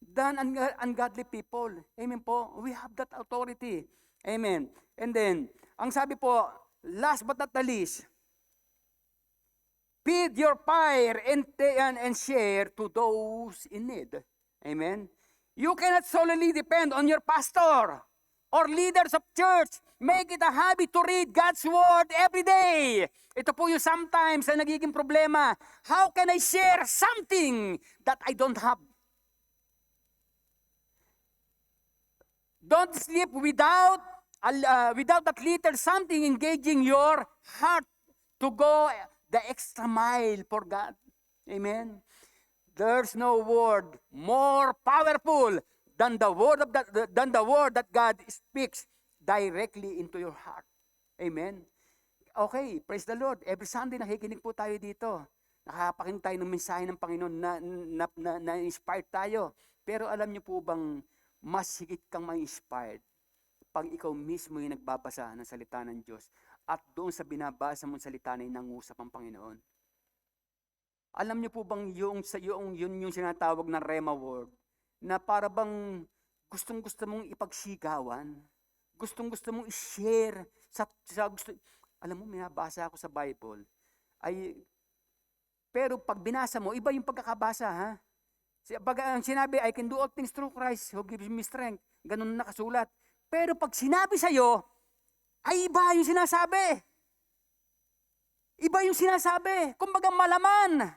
than ungodly people. Amen po. We have that authority. Amen. And then, ang sabi po, last but not the least, feed your fire and share to those in need. Amen. You cannot solely depend on your pastor or leaders of church. Make it a habit to read God's word every day. Ito po yung sometimes na nagiging problema. How can I share something that I don't have? Don't sleep without that little something engaging your heart to go the extra mile for God. Amen. There's no word more powerful than the word that God speaks directly into your heart. Amen. Okay, praise the Lord. Every Sunday nakikinig po tayo dito. Nakapakinig tayo ng mensahe ng Panginoon na inspired tayo. Pero alam niyo po bang mas higit kang ma-inspired pag ikaw mismo yung nagbabasa ng salita ng Diyos at doon sa binabasa mong salita na nangusap ang Panginoon. Alam niyo po bang yung sinatawag na Rhema word na para bang gustong-gusto mong ipagsigawan, gustong-gusto mong i-share alam mo, minabasa ako sa Bible, pero pag binasa mo, iba yung pagkakabasa, ha? Pag ang sinabi, I can do all things through Christ who gives me strength, ganun nakasulat. Pero pag sinabi sa'yo, ay iba yung sinasabi. Iba yung sinasabi. Kumbaga malaman.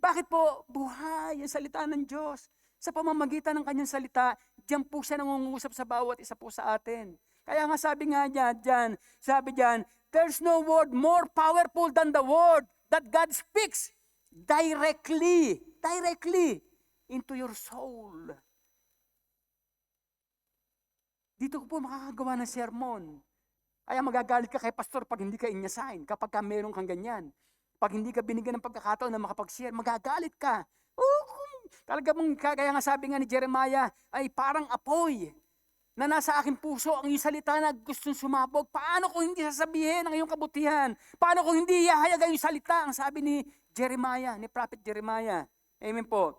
Bakit po? Buhay ang salita ng Diyos. Sa pamamagitan ng kanyang salita, diyan po siya nangungusap sa bawat isa po sa atin. Kaya nga sabi nga diyan, there's no word more powerful than the word that God speaks directly into your soul. Dito ko po makakagawa ng sermon. Kaya magagalit ka kay pastor pag hindi ka inyasign, kapag meron kang ganyan. Pag hindi ka binigyan ng pagkakataon na makapag-share, magagalit ka. Talaga mong, kaya nga sabi nga ni Jeremiah, ay parang apoy na nasa aking puso ang iyong salita na gustong sumabog. Paano kung hindi sasabihin ang iyong kabutihan? Paano kung hindi ihahayag ang iyong salita? Ang sabi ni Jeremiah, ni Prophet Jeremiah. Amen po.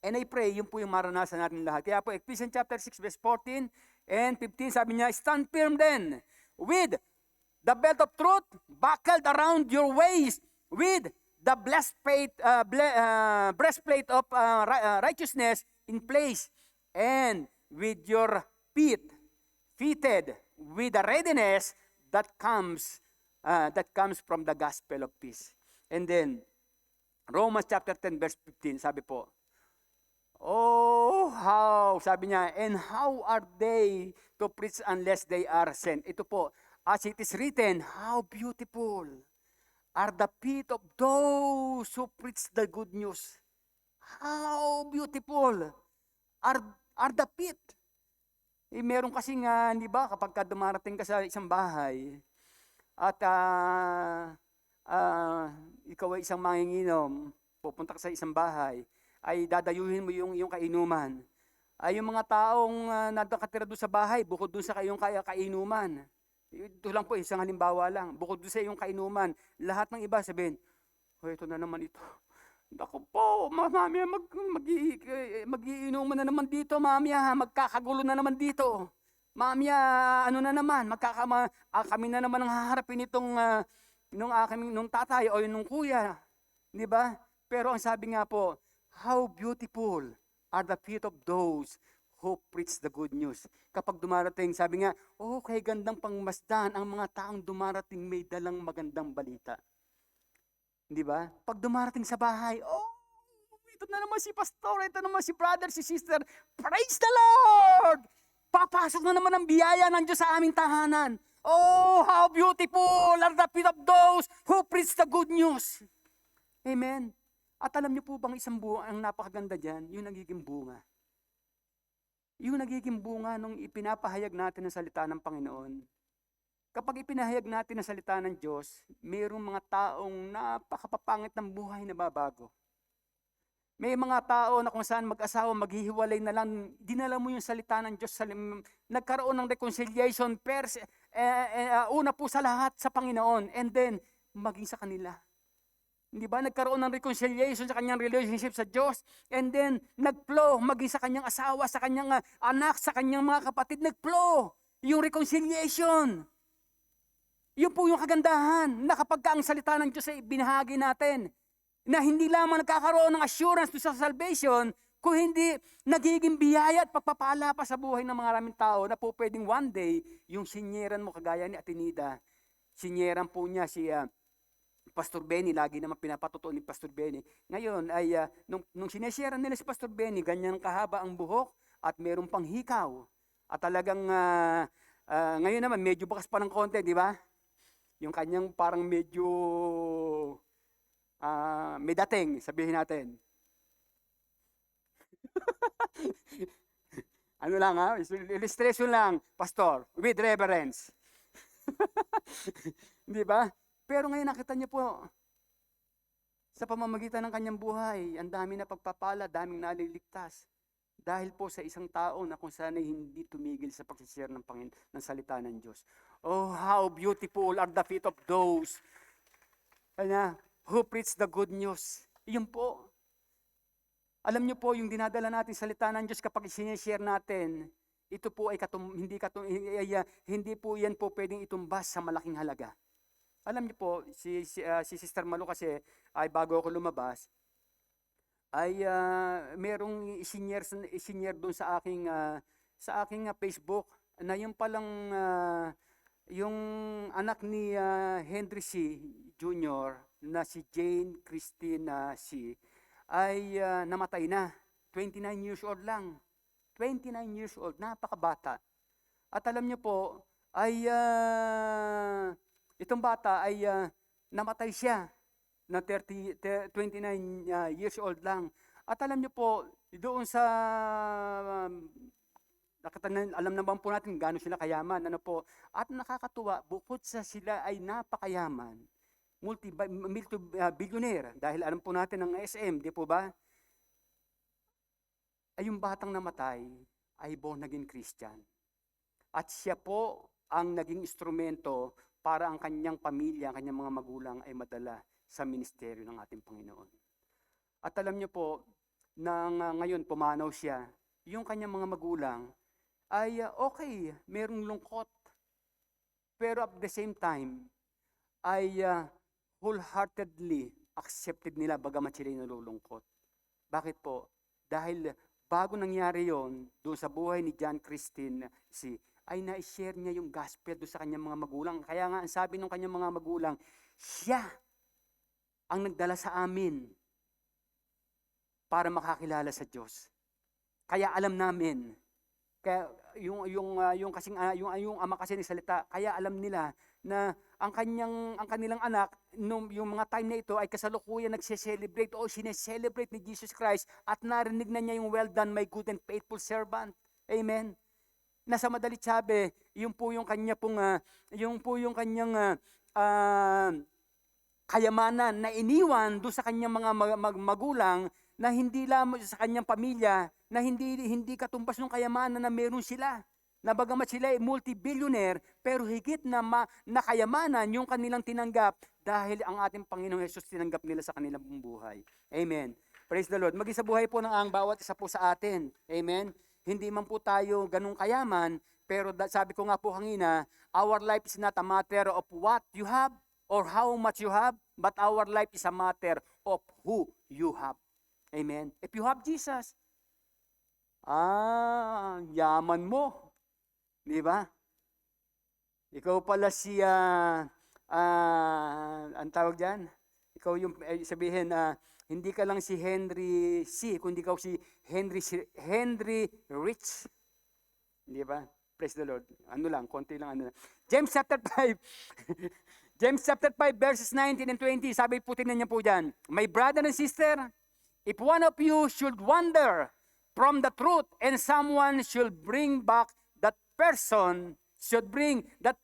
And I pray, yun po yung maranasan natin lahat. Kaya po, Ephesians chapter 6, verse 14 and 15, sabi niya, stand firm then, with the belt of truth buckled around your waist, with the breastplate of righteousness in place, and with your feet fitted with the readiness that comes from the gospel of peace. And then, Romans chapter 10, verse 15, sabi po, oh, how, sabi niya, and how are they to preach unless they are sent? Ito po, as it is written, how beautiful are the feet of those who preach the good news. How beautiful are the feet. Meron kasi nga, di ba, kapag ka dumarating ka sa isang bahay, at ikaw ay isang manginginom, pupunta ka sa isang bahay, ay dadayuhin mo yung kainuman. Ay yung mga taong nakatira doon sa bahay, bukod doon sa kayong kainuman. Ito lang po, isang halimbawa lang. Bukod doon sa iyong kainuman, lahat ng iba sabihin, oh, ito na naman ito. Naku po, mamaya mag-iinuman na naman dito, mamaya magkakagulo na naman dito. Mamaya, ano na naman, kami na naman ang haharapin nung tatay o nung kuya. Di ba? Pero ang sabi nga po, how beautiful are the feet of those who preach the good news. Kapag dumarating, sabi nga, oh, kay gandang pangmasdan ang mga taong dumarating may dalang magandang balita. Di ba? Pag dumarating sa bahay, oh, ito na naman si pastor, ito naman si brother, si sister, praise the Lord! Papasok na naman ang biyaya ng Diyos sa aming tahanan. Oh, how beautiful are the feet of those who preach the good news. Amen. At alam niyo po bang isang bunga, ang napakaganda dyan, yung nagiging bunga. Yung nagiging bunga nung ipinapahayag natin ang salita ng Panginoon. Kapag ipinahayag natin ang salita ng Diyos, mayroong mga taong napakapapangit ng buhay na babago. May mga tao na kung saan mag-asawa, maghihiwalay na lang, dinala mo yung salita ng Diyos, nagkaroon ng reconciliation, una po sa lahat sa Panginoon, and then, maging sa kanila. Hindi ba? Nagkaroon ng reconciliation sa kanyang relationship sa Diyos. And then, nag-flow maging sa kanyang asawa, sa kanyang anak, sa kanyang mga kapatid. Nag-flow yung reconciliation. Yun po yung kagandahan na kapag ang salita ng Diyos ay binahagi natin, na hindi lamang nagkakaroon ng assurance sa salvation, kung hindi nagiging biyaya at pagpapala pa sa buhay ng mga maraming tao na po pwedeng one day, yung sinyeran mo kagaya ni Atenida, sinyeran po niya si Pastor Benny, lagi naman pinapatutuo ni Pastor Benny. Ngayon ay nung sineshare nila si Pastor Benny, ganyan kahaba ang buhok at meron pang hikaw. At talagang ngayon naman medyo bakas pa ng konti, di ba? Yung kanyang parang medyo may dating, sabihin natin. Ano lang illustration lang, Pastor, with reverence. Di ba? Pero ngayon nakita niyo po, sa pamamagitan ng kanyang buhay, ang dami na pagpapala, daming naliligtas. Dahil po sa isang tao na kung saan ay hindi tumigil sa pagsishare ng salita ng Diyos. Oh, how beautiful are the feet of those who preach the good news. Iyon po. Alam niyo po, yung dinadala natin salita ng Diyos kapag sinishare natin, ito po ay hindi po yan po pwedeng itumbas sa malaking halaga. Alam niyo po, si Sister Malu kasi ay bago ako lumabas, ay merong isinyer doon sa aking Facebook na yung palang yung anak ni Henry C. Jr. na si Jane Christina C. ay namatay na. 29 years old lang. 29 years old, napakabata. At alam niyo po, ay itong bata ay namatay siya na 29 years old lang. At alam niyo po, doon sa alam naman po natin gaano sila kayaman, ano po. At nakakatuwa, bukod sa sila ay napakayaman, multi-billionaire, dahil alam po natin ang SM, di po ba? Ay yung batang namatay ay born again Christian. At siya po ang naging instrumento para ang kanyang pamilya, ang kanyang mga magulang ay madala sa ministeryo ng ating Panginoon. At alam niyo po, na ngayon pumanaw siya, yung kanyang mga magulang ay okay, merong lungkot. Pero at the same time, ay wholeheartedly accepted nila bagamat sila nalulungkot. Bakit po? Dahil bago nangyari yon doon sa buhay ni John Christine, ay na-share niya yung gospel doon sa kanyang mga magulang. Kaya nga, ang sabi ng kanyang mga magulang, siya ang nagdala sa amin para makakilala sa Diyos. Kaya alam namin, kaya yung ama kasi nagsalita, kaya alam nila na ang kanilang anak yung mga time na ito ay kasalukuyan nagse-celebrate o sineselebrate ni Jesus Christ at narinig na niya yung well done my good and faithful servant. Amen. Nasa madalit sabi, yung po yung kanyang kayamanan na iniwan do sa kanyang mga magulang na hindi lamang sa kanyang pamilya na hindi katumbas ng kayamanan na meron sila. Na bagamat sila ay multi-billionaire, pero higit na kayamanan yung kanilang tinanggap dahil ang ating Panginoong Hesus tinanggap nila sa kanilang buhay. Amen. Praise the Lord. Maging sa buhay po ng ang bawat isa po sa atin. Amen. Hindi man po tayo ganung kayaman, pero sabi ko nga po kanina, our life is not a matter of what you have or how much you have, but our life is a matter of who you have. Amen. If you have Jesus, yaman mo. Di ba? Ikaw pala si, ang tawag dyan? Ikaw yung, sabihin, hindi ka lang si Henry C, kundi ikaw si Henry Rich. Di ba? Praise the Lord. Konti lang. James chapter 5. James chapter 5 verses 19 and 20. Sabi po, tingnan niya po dyan. My brother and sister, if one of you should wander from the truth and someone should bring that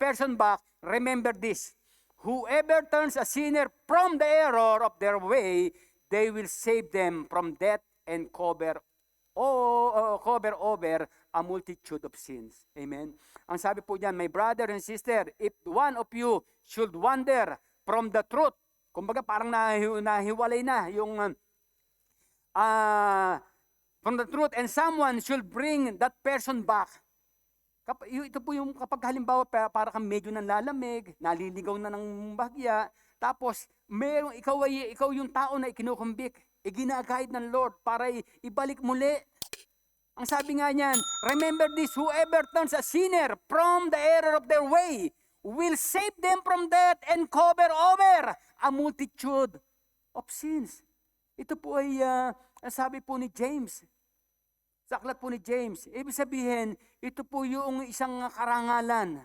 person back, remember this. Whoever turns a sinner from the error of their way, they will save them from death and cover over a multitude of sins. Amen. Ang sabi po diyan, my brother and sister, if one of you should wander from the truth, kumbaga parang nahiwalay na yung from the truth and someone should bring that person back. Ito po yung kapag halimbawa para kang medyo nanlalamig, naliligaw na ng bahagya, tapos ikaw yung tao na ikinukumbik, ginagayad ng Lord para ibalik muli. Ang sabi nga niyan, remember this, whoever turns a sinner from the error of their way will save them from death and cover over a multitude of sins. Ito po ay sabi po ni James. Sa aklat po ni James, ibig sabihin, ito po yung isang karangalan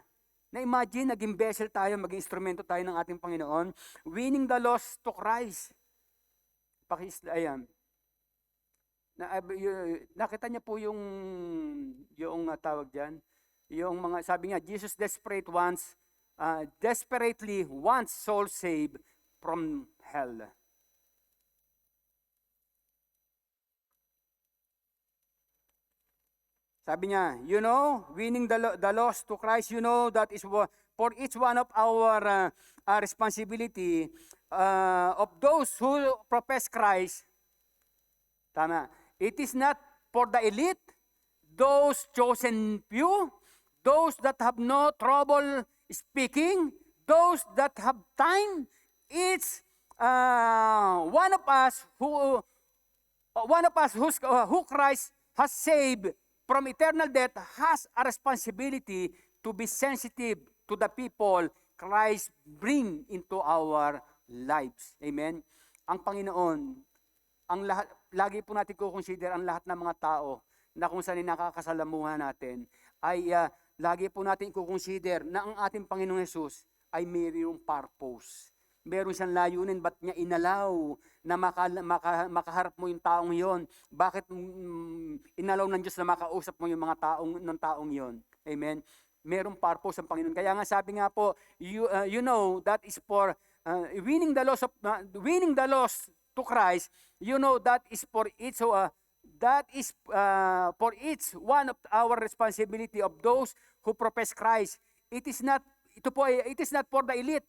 na imagine, naging vessel tayo, maging instrumento tayo ng ating Panginoon, winning the lost to Christ. Ayan. Nakita niya po yung tawag dyan, yung mga, sabi nga, Jesus desperately wants soul saved from hell. Sabi niya, winning the lost to Christ, that is for each one of our responsibility of those who profess Christ. Tama. It is not for the elite, those chosen few, those that have no trouble speaking, those that have time. It's one of us who Christ has saved from eternal death has a responsibility to be sensitive to the people Christ bring into our lives. Amen? Ang Panginoon, lagi po natin kukonsider ang lahat ng mga tao na kung saan nakakasalamuhan natin, ay lagi po natin kukonsider na ang ating Panginoong Hesus ay mayroong purpose. Meron siyang layunin, ba't niya inalaw na makaharap mo yung taong yon? Bakit inalaw ng Diyos na makausap mo yung mga taong yon? Amen? Merong purpose ang Panginoon. Kaya nga sabi nga po, that is for winning the lost to Christ, that is for each That is for each one of our responsibility of those who profess Christ. It is not for the elite.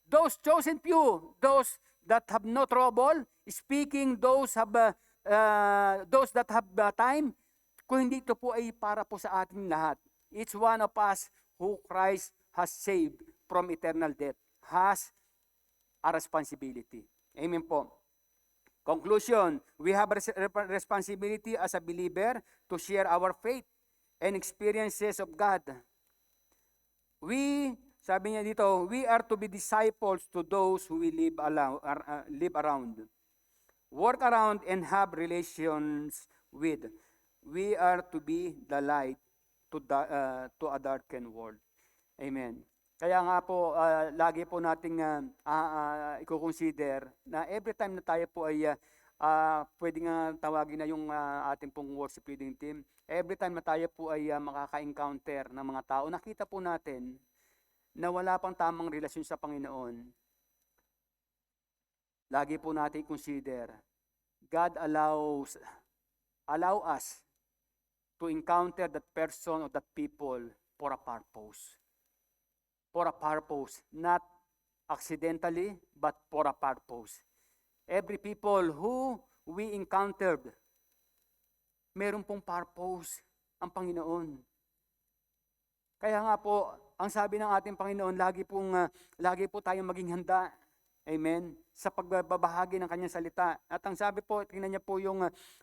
Those chosen few, those that have no trouble speaking, those that have time, kung hindi, ito po ay para po sa ating lahat. Each one of us who Christ has saved from eternal death has a responsibility. Amen po. Conclusion, we have a responsibility as a believer to share our faith and experiences of God. Sabi niya dito, we are to be disciples to those who we live around, work around, and have relations with. We are to be the light to a darkened world. Amen. Kaya nga po, lagi po nating i-consider na every time na tayo po ay pwede nga tawagin na yung ating pong worship leading team, every time na tayo po ay makaka-encounter ng mga tao, nakita po natin na wala pang tamang relasyon sa Panginoon, lagi po natin consider, God allow us to encounter that person or that people for a purpose. For a purpose, not accidentally, but for a purpose. Every people who we encountered, meron pong purpose ang Panginoon. Kaya nga po, ang sabi ng ating Panginoon, lagi po tayong maging handa. Amen. Sa pagbabahagi ng kanyang salita. At ang sabi po, tingnan niyo po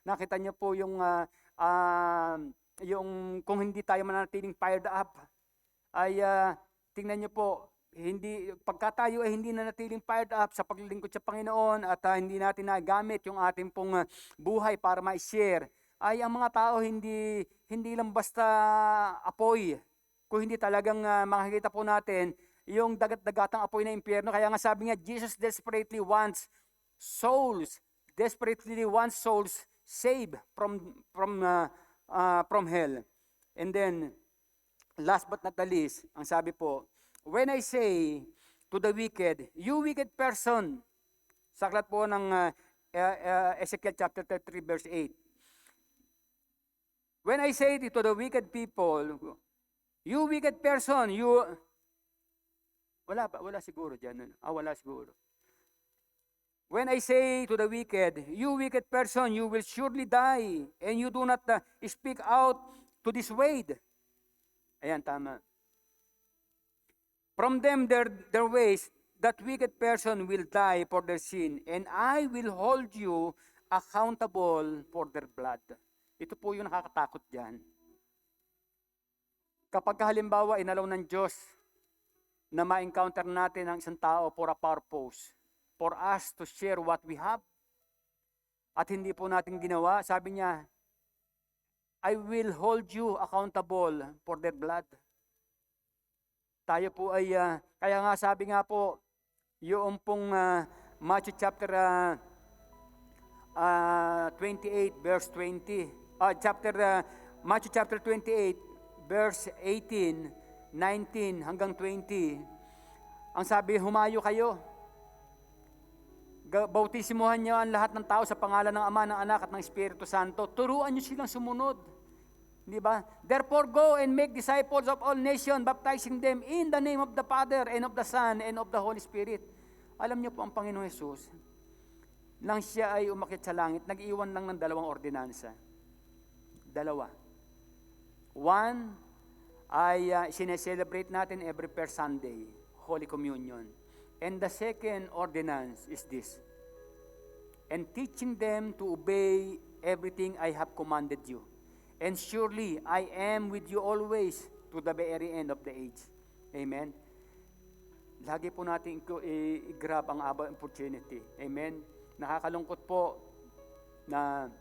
nakita niyo po yung kung hindi tayo mananatiling fired up, ay tingnan niyo po, pagka tayo ay hindi nanatiling fired up sa paglilingkod sa Panginoon at hindi natin nagamit yung ating pong buhay para ma-share, ay ang mga tao hindi lang basta apoy. Kung hindi talagang makikita po natin yung dagat-dagatang apoy na impyerno. Kaya nga sabi niya, Jesus desperately wants souls saved from hell. And then, last but not the least, ang sabi po, when I say to the wicked, you wicked person, saklat po ng Ezekiel chapter 33 verse 8. When I say to the wicked people, you wicked person, wala siguro dyan. Wala siguro. When I say to the wicked, you wicked person, you will surely die, and you do not speak out to dissuade. Ayan, tama. From them their ways, that wicked person will die for their sin, and I will hold you accountable for their blood. Ito po yung nakakatakot dyan. Kapag halimbawa inalaw ng Diyos na ma-encounter natin ang isang tao for a purpose, for us to share what we have, at hindi po natin ginawa, sabi niya, I will hold you accountable for their blood. Tayo po ay, kaya nga sabi nga po, yung pong Matthew chapter 28 verse 20, Matthew chapter 28, verse 18, 19 hanggang 20, ang sabi, humayo kayo. Bautismuhan niyo ang lahat ng tao sa pangalan ng Ama, ng Anak at ng Espiritu Santo. Turuan niyo silang sumunod. Di ba? Therefore go and make disciples of all nations, baptizing them in the name of the Father and of the Son and of the Holy Spirit. Alam niyo po ang Panginoon Jesus, nang siya ay umakyat sa langit, nag-iwan lang ng 2 ordinansa. 2. One ay sineselebrate natin every per Sunday, Holy Communion. And the second ordinance is this, and teaching them to obey everything I have commanded you. And surely I am with you always to the very end of the age. Amen. Lagi po natin i-grab ang opportunity. Amen. Nakakalungkot po na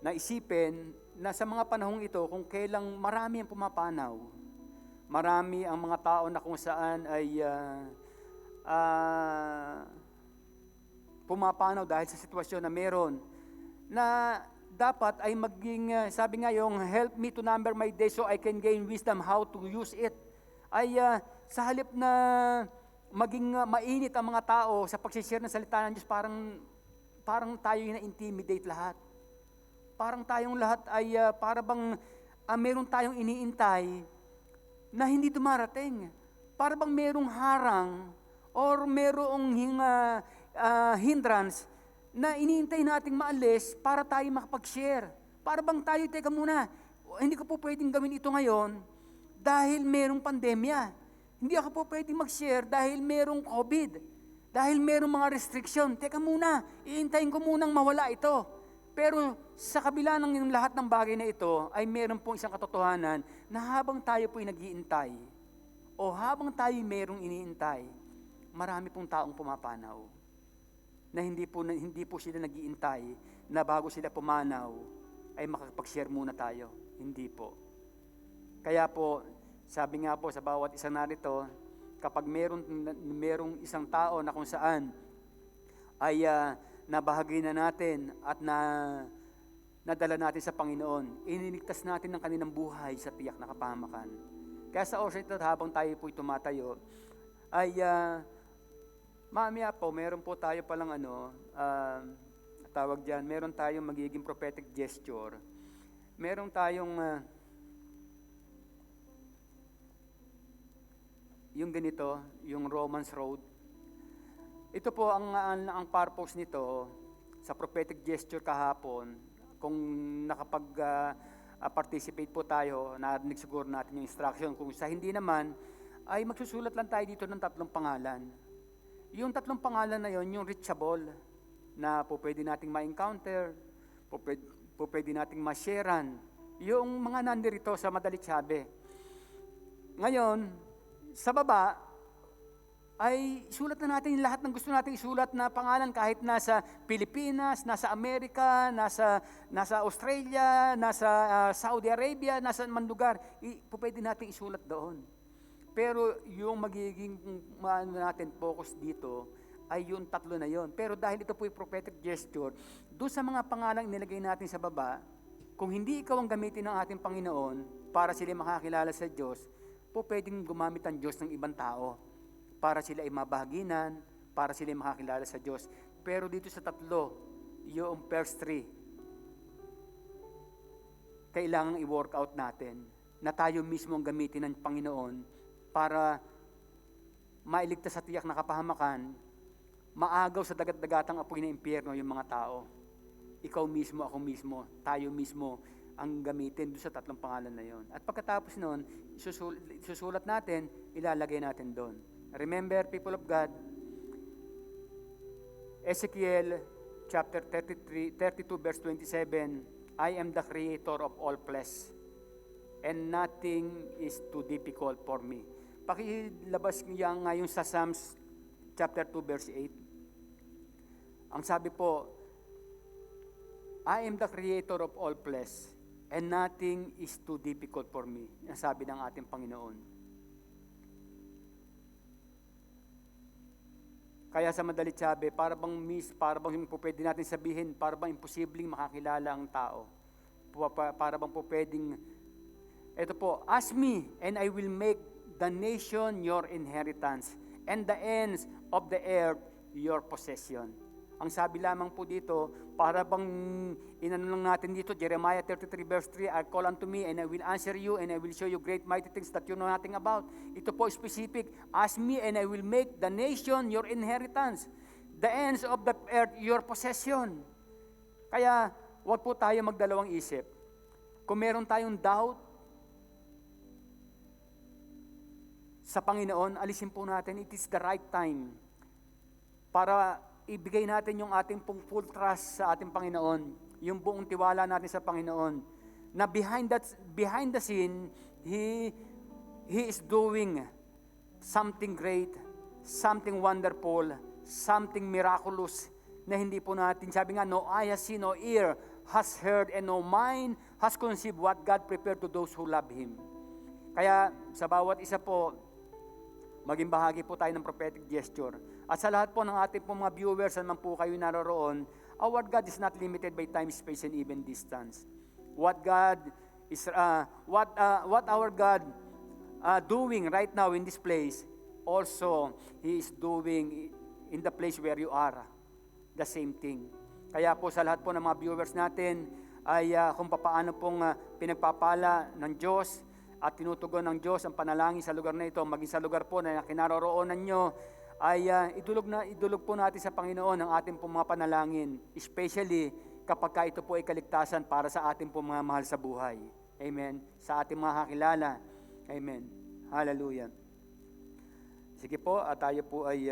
naisipin na sa mga panahong ito, kung kailang marami ang pumapanaw, marami ang mga tao na kung saan ay pumapanaw dahil sa sitwasyon na meron, na dapat ay maging, sabi nga yung, help me to number my days so I can gain wisdom how to use it. Ay sa halip na maging mainit ang mga tao sa pagsishare ng salita ng Diyos, parang tayo na-intimidate lahat. parang tayong lahat ay para bang meron tayong iniintay na hindi dumarating. Para bang merong harang or merong hindrance na iniintay nating maalis para tayo makapag-share. Para bang tayo, teka muna, hindi ko po pwedeng gawin ito ngayon dahil merong pandemya. Hindi ako po pwedeng mag-share dahil merong COVID. Dahil merong mga restriction. Teka muna, iintayin ko munang mawala ito. Pero sa kabila ng lahat ng bagay na ito, ay meron pong isang katotohanan na habang tayo po'y nag-iintay, o habang tayo merong iniintay, marami pong taong pumapanaw. Na hindi po sila nag-iintay, na bago sila pumanaw, ay makakapag-share muna tayo. Hindi po. Kaya po, sabi nga po sa bawat isa narito, kapag merong isang tao na kung saan ay nabahagi na natin at nadala natin sa Panginoon, iniligtas natin ng kanilang buhay sa tiyak na kapahamakan. Kaya sa oras ito, habang tayo po'y tumatayo, ay mamaya po, meron po tayo palang tawag dyan, meron tayong magiging prophetic gesture. Meron tayong yung ganito, yung Romans Road. Ito po ang purpose nito sa prophetic gesture kahapon. Kung nakapag-participate po tayo, narinig siguro natin yung instruction. Kung sa hindi naman, ay magsusulat lang tayo dito ng 3 pangalan. Yung 3 pangalan na yon, yung reachable, na po pwede nating ma-encounter, po pwede nating ma-sharean. Yung mga nandirito sa madalit sabi. Ngayon, sa baba, ay sulat na natin lahat ng gusto nating isulat na pangalan kahit nasa Pilipinas, nasa Amerika, nasa Australia, nasa Saudi Arabia, nasa man lugar, pwede nating isulat doon. Pero yung magiging natin focus dito ay yung 3 na yon. Pero dahil ito po yung prophetic gesture, doon sa mga pangalang nilagay natin sa baba, kung hindi ikaw ang gamitin ng ating Panginoon para sila makakilala sa Diyos, po pwedeng gumamit ang Diyos ng ibang tao para sila ay mabahaginan, para sila ay makakilala sa Diyos. Pero dito sa 3, yung verse 3, kailangang i-work out natin na tayo mismo ang gamitin ng Panginoon para mailigtas sa tiyak na kapahamakan, maagaw sa dagat-dagatang apoy ng impyerno yung mga tao. Ikaw mismo, ako mismo, tayo mismo ang gamitin doon sa 3 pangalan na yon. At pagkatapos noon, susulat natin, ilalagay natin doon. Remember, people of God, Ezekiel chapter 32 verse 27, I am the creator of all flesh, and nothing is too difficult for me. Pakilabas niya ngayon sa Psalms chapter 2 verse 8. Ang sabi po, I am the creator of all flesh, and nothing is too difficult for me. Ang sabi ng ating Panginoon. Kaya sa madalit sabi, para bang pwede natin sabihin, para bang imposibleng makakilala ang tao. Para bang pwedeng, ito po, ask me, and I will make the nation your inheritance, and the ends of the earth your possession. Ang sabi lamang po dito, para bang inano lang natin dito, Jeremiah 33 verse 3, I call unto me and I will answer you and I will show you great mighty things that you know nothing about. Ito po specific, ask me and I will make the nation your inheritance, the ends of the earth your possession. Kaya, wag po tayo magdalawang isip. Kung meron tayong doubt sa Panginoon, alisin po natin, it is the right time para ibigay natin yung ating full trust sa ating Panginoon, yung buong tiwala natin sa Panginoon, na behind the scene, He is doing something great, something wonderful, something miraculous, na hindi po natin, sabi nga, no eye has seen, no ear has heard, and no mind has conceived what God prepared to those who love Him. Kaya, sa bawat isa po, maging bahagi po tayo ng prophetic gesture. At sa lahat po ng ating po mga viewers, saan man po kayo naroroon, our God is not limited by time, space, and even distance. What our God doing right now in this place, also He is doing in the place where you are. The same thing. Kaya po sa lahat po ng mga viewers natin, ay kung paano pong pinagpapala ng Diyos at tinutugon ng Diyos ang panalangin sa lugar na ito, maging sa lugar po na kinaroroonan nyo, ay idulog po natin sa Panginoon ang ating pong mga panalangin, especially kapag ito po ay kaligtasan para sa ating pong mga mahal sa buhay. Amen. Sa ating mga kakilala. Amen. Hallelujah. Sige po, at tayo po ay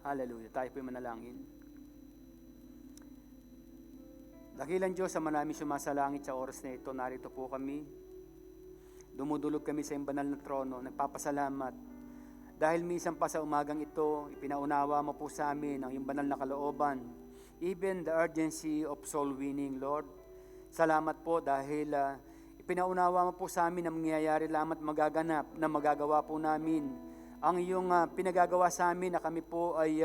hallelujah. Tayo po ay manalangin. Dakilang Diyos, sa maraming sumasalangit sa oras na ito, narito po kami. Dumudulog kami sa iyong banal na trono, nagpapasalamat. Dahil minsan pa sa umagang ito, ipinaunawa mo po sa amin ang iyong banal na kalooban, even the urgency of soul winning, Lord. Salamat po dahil ipinaunawa mo po sa amin na mangyayari lamang at magaganap na magagawa po namin. Ang iyong pinagagawa sa amin na kami po ay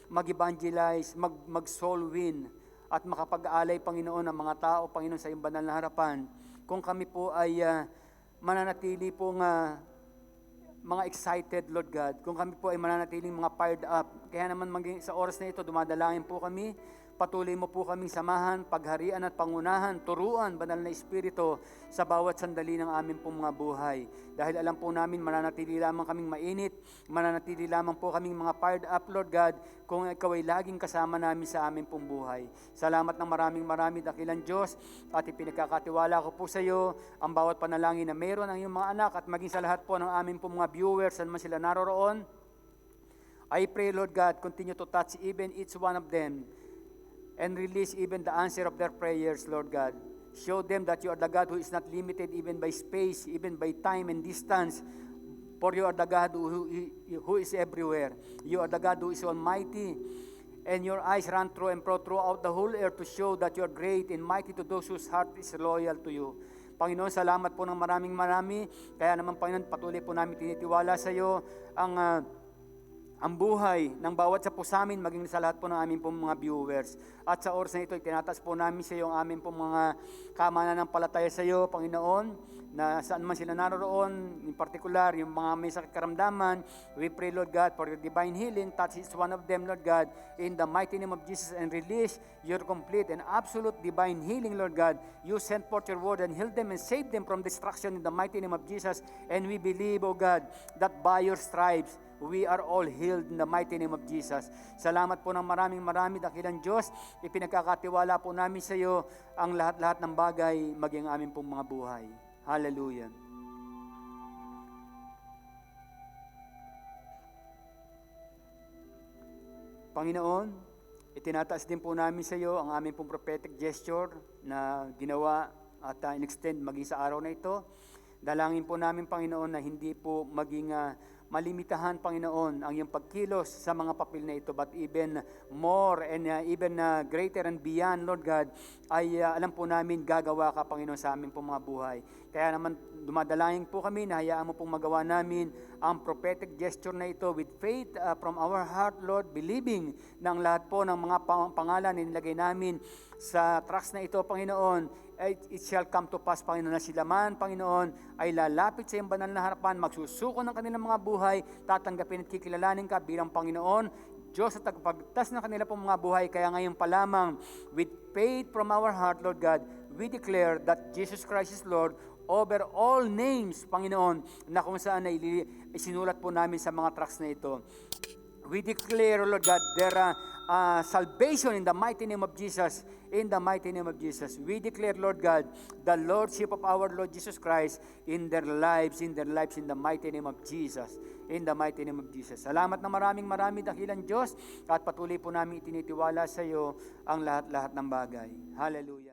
mag-evangelize, mag-soul win, at makapag-alay, Panginoon, ang mga tao, Panginoon, sa iyong banal na harapan. Kung kami po ay mananatili po mga excited, Lord God, kung kami po ay mananatiling mga fired up, kaya naman sa oras na ito, dumadalangin po kami, patuloy mo po kaming samahan, pagharian at pangunahan, turuan, banal na Espiritu, sa bawat sandali ng aming pong mga buhay. Dahil alam po namin, mananatili lamang kaming mainit, mananatili lamang po kaming mga fired up, Lord God, kung ikaw ay laging kasama namin sa aming pong buhay. Salamat ng maraming dakilang Diyos, at ipinagkakatiwala ko po sa iyo ang bawat panalangin na meron ang iyong mga anak, at maging sa lahat po ng aming pong mga viewers, saan man sila naroroon. I pray, Lord God, continue to touch even each one of them, and release even the answer of their prayers, Lord God. Show them that you are the God who is not limited even by space, even by time and distance, for you are the God who is everywhere. You are the God who is almighty, and your eyes run through and throughout the whole earth to show that you are great and mighty to those whose heart is loyal to you. Panginoon, salamat po ng maraming. Kaya naman, Panginoon, patuloy po namin tinitiwala sa iyo ang buhay ng bawat sa po sa amin, maging sa lahat po ng aming pong mga viewers. At sa oras na ito, itinataas po namin sa iyo ang aming pong mga kamananampalataya sa iyo, Panginoon, na saan man sila naroon, in particular, yung mga may sakit karamdaman. We pray, Lord God, for your divine healing. Touch each one of them, Lord God, in the mighty name of Jesus, and release your complete and absolute divine healing, Lord God. You send forth your word and heal them and save them from destruction in the mighty name of Jesus. And we believe, O God, that by your stripes, we are all healed in the mighty name of Jesus. Salamat po ng maraming, dakilang Diyos. Ipinagkakatiwala po namin sa iyo ang lahat-lahat ng bagay, maging aming pong mga buhay. Hallelujah. Panginoon, itinataas din po namin sa iyo ang aming pong prophetic gesture na ginawa at in-extend maging sa araw na ito. Dalangin po namin, Panginoon, na hindi po maging malimitahan, Panginoon, ang iyong pagkilos sa mga papel na ito, but even more and even greater and beyond, Lord God, ay alam po namin gagawa ka, Panginoon, sa aming pong mga buhay. Kaya naman dumadalangin po kami na hayaan mo pong magawa namin ang prophetic gesture na ito with faith from our heart, Lord, believing na ang lahat po ng mga pangalan na nilagay namin sa tracks na ito, Panginoon, it shall come to pass, Panginoon, na sila man, Panginoon, ay lalapit sa iyong banal na harapan, magsusuko ng kanilang mga buhay, tatanggapin at kikilalanin ka bilang Panginoon, Diyos at tagapagligtas ng kanila pong mga buhay. Kaya ngayon pa lamang, with faith from our heart, Lord God, we declare that Jesus Christ is Lord over all names, Panginoon, na kung saan ay isinulat po namin sa mga tracts na ito. We declare, Lord God, their salvation in the mighty name of Jesus. In the mighty name of Jesus. We declare, Lord God, the Lordship of our Lord Jesus Christ in their lives, in the mighty name of Jesus. In the mighty name of Jesus. Salamat na maraming dakilang Diyos, at patuloy po namin itinitiwala sa iyo ang lahat-lahat ng bagay. Hallelujah.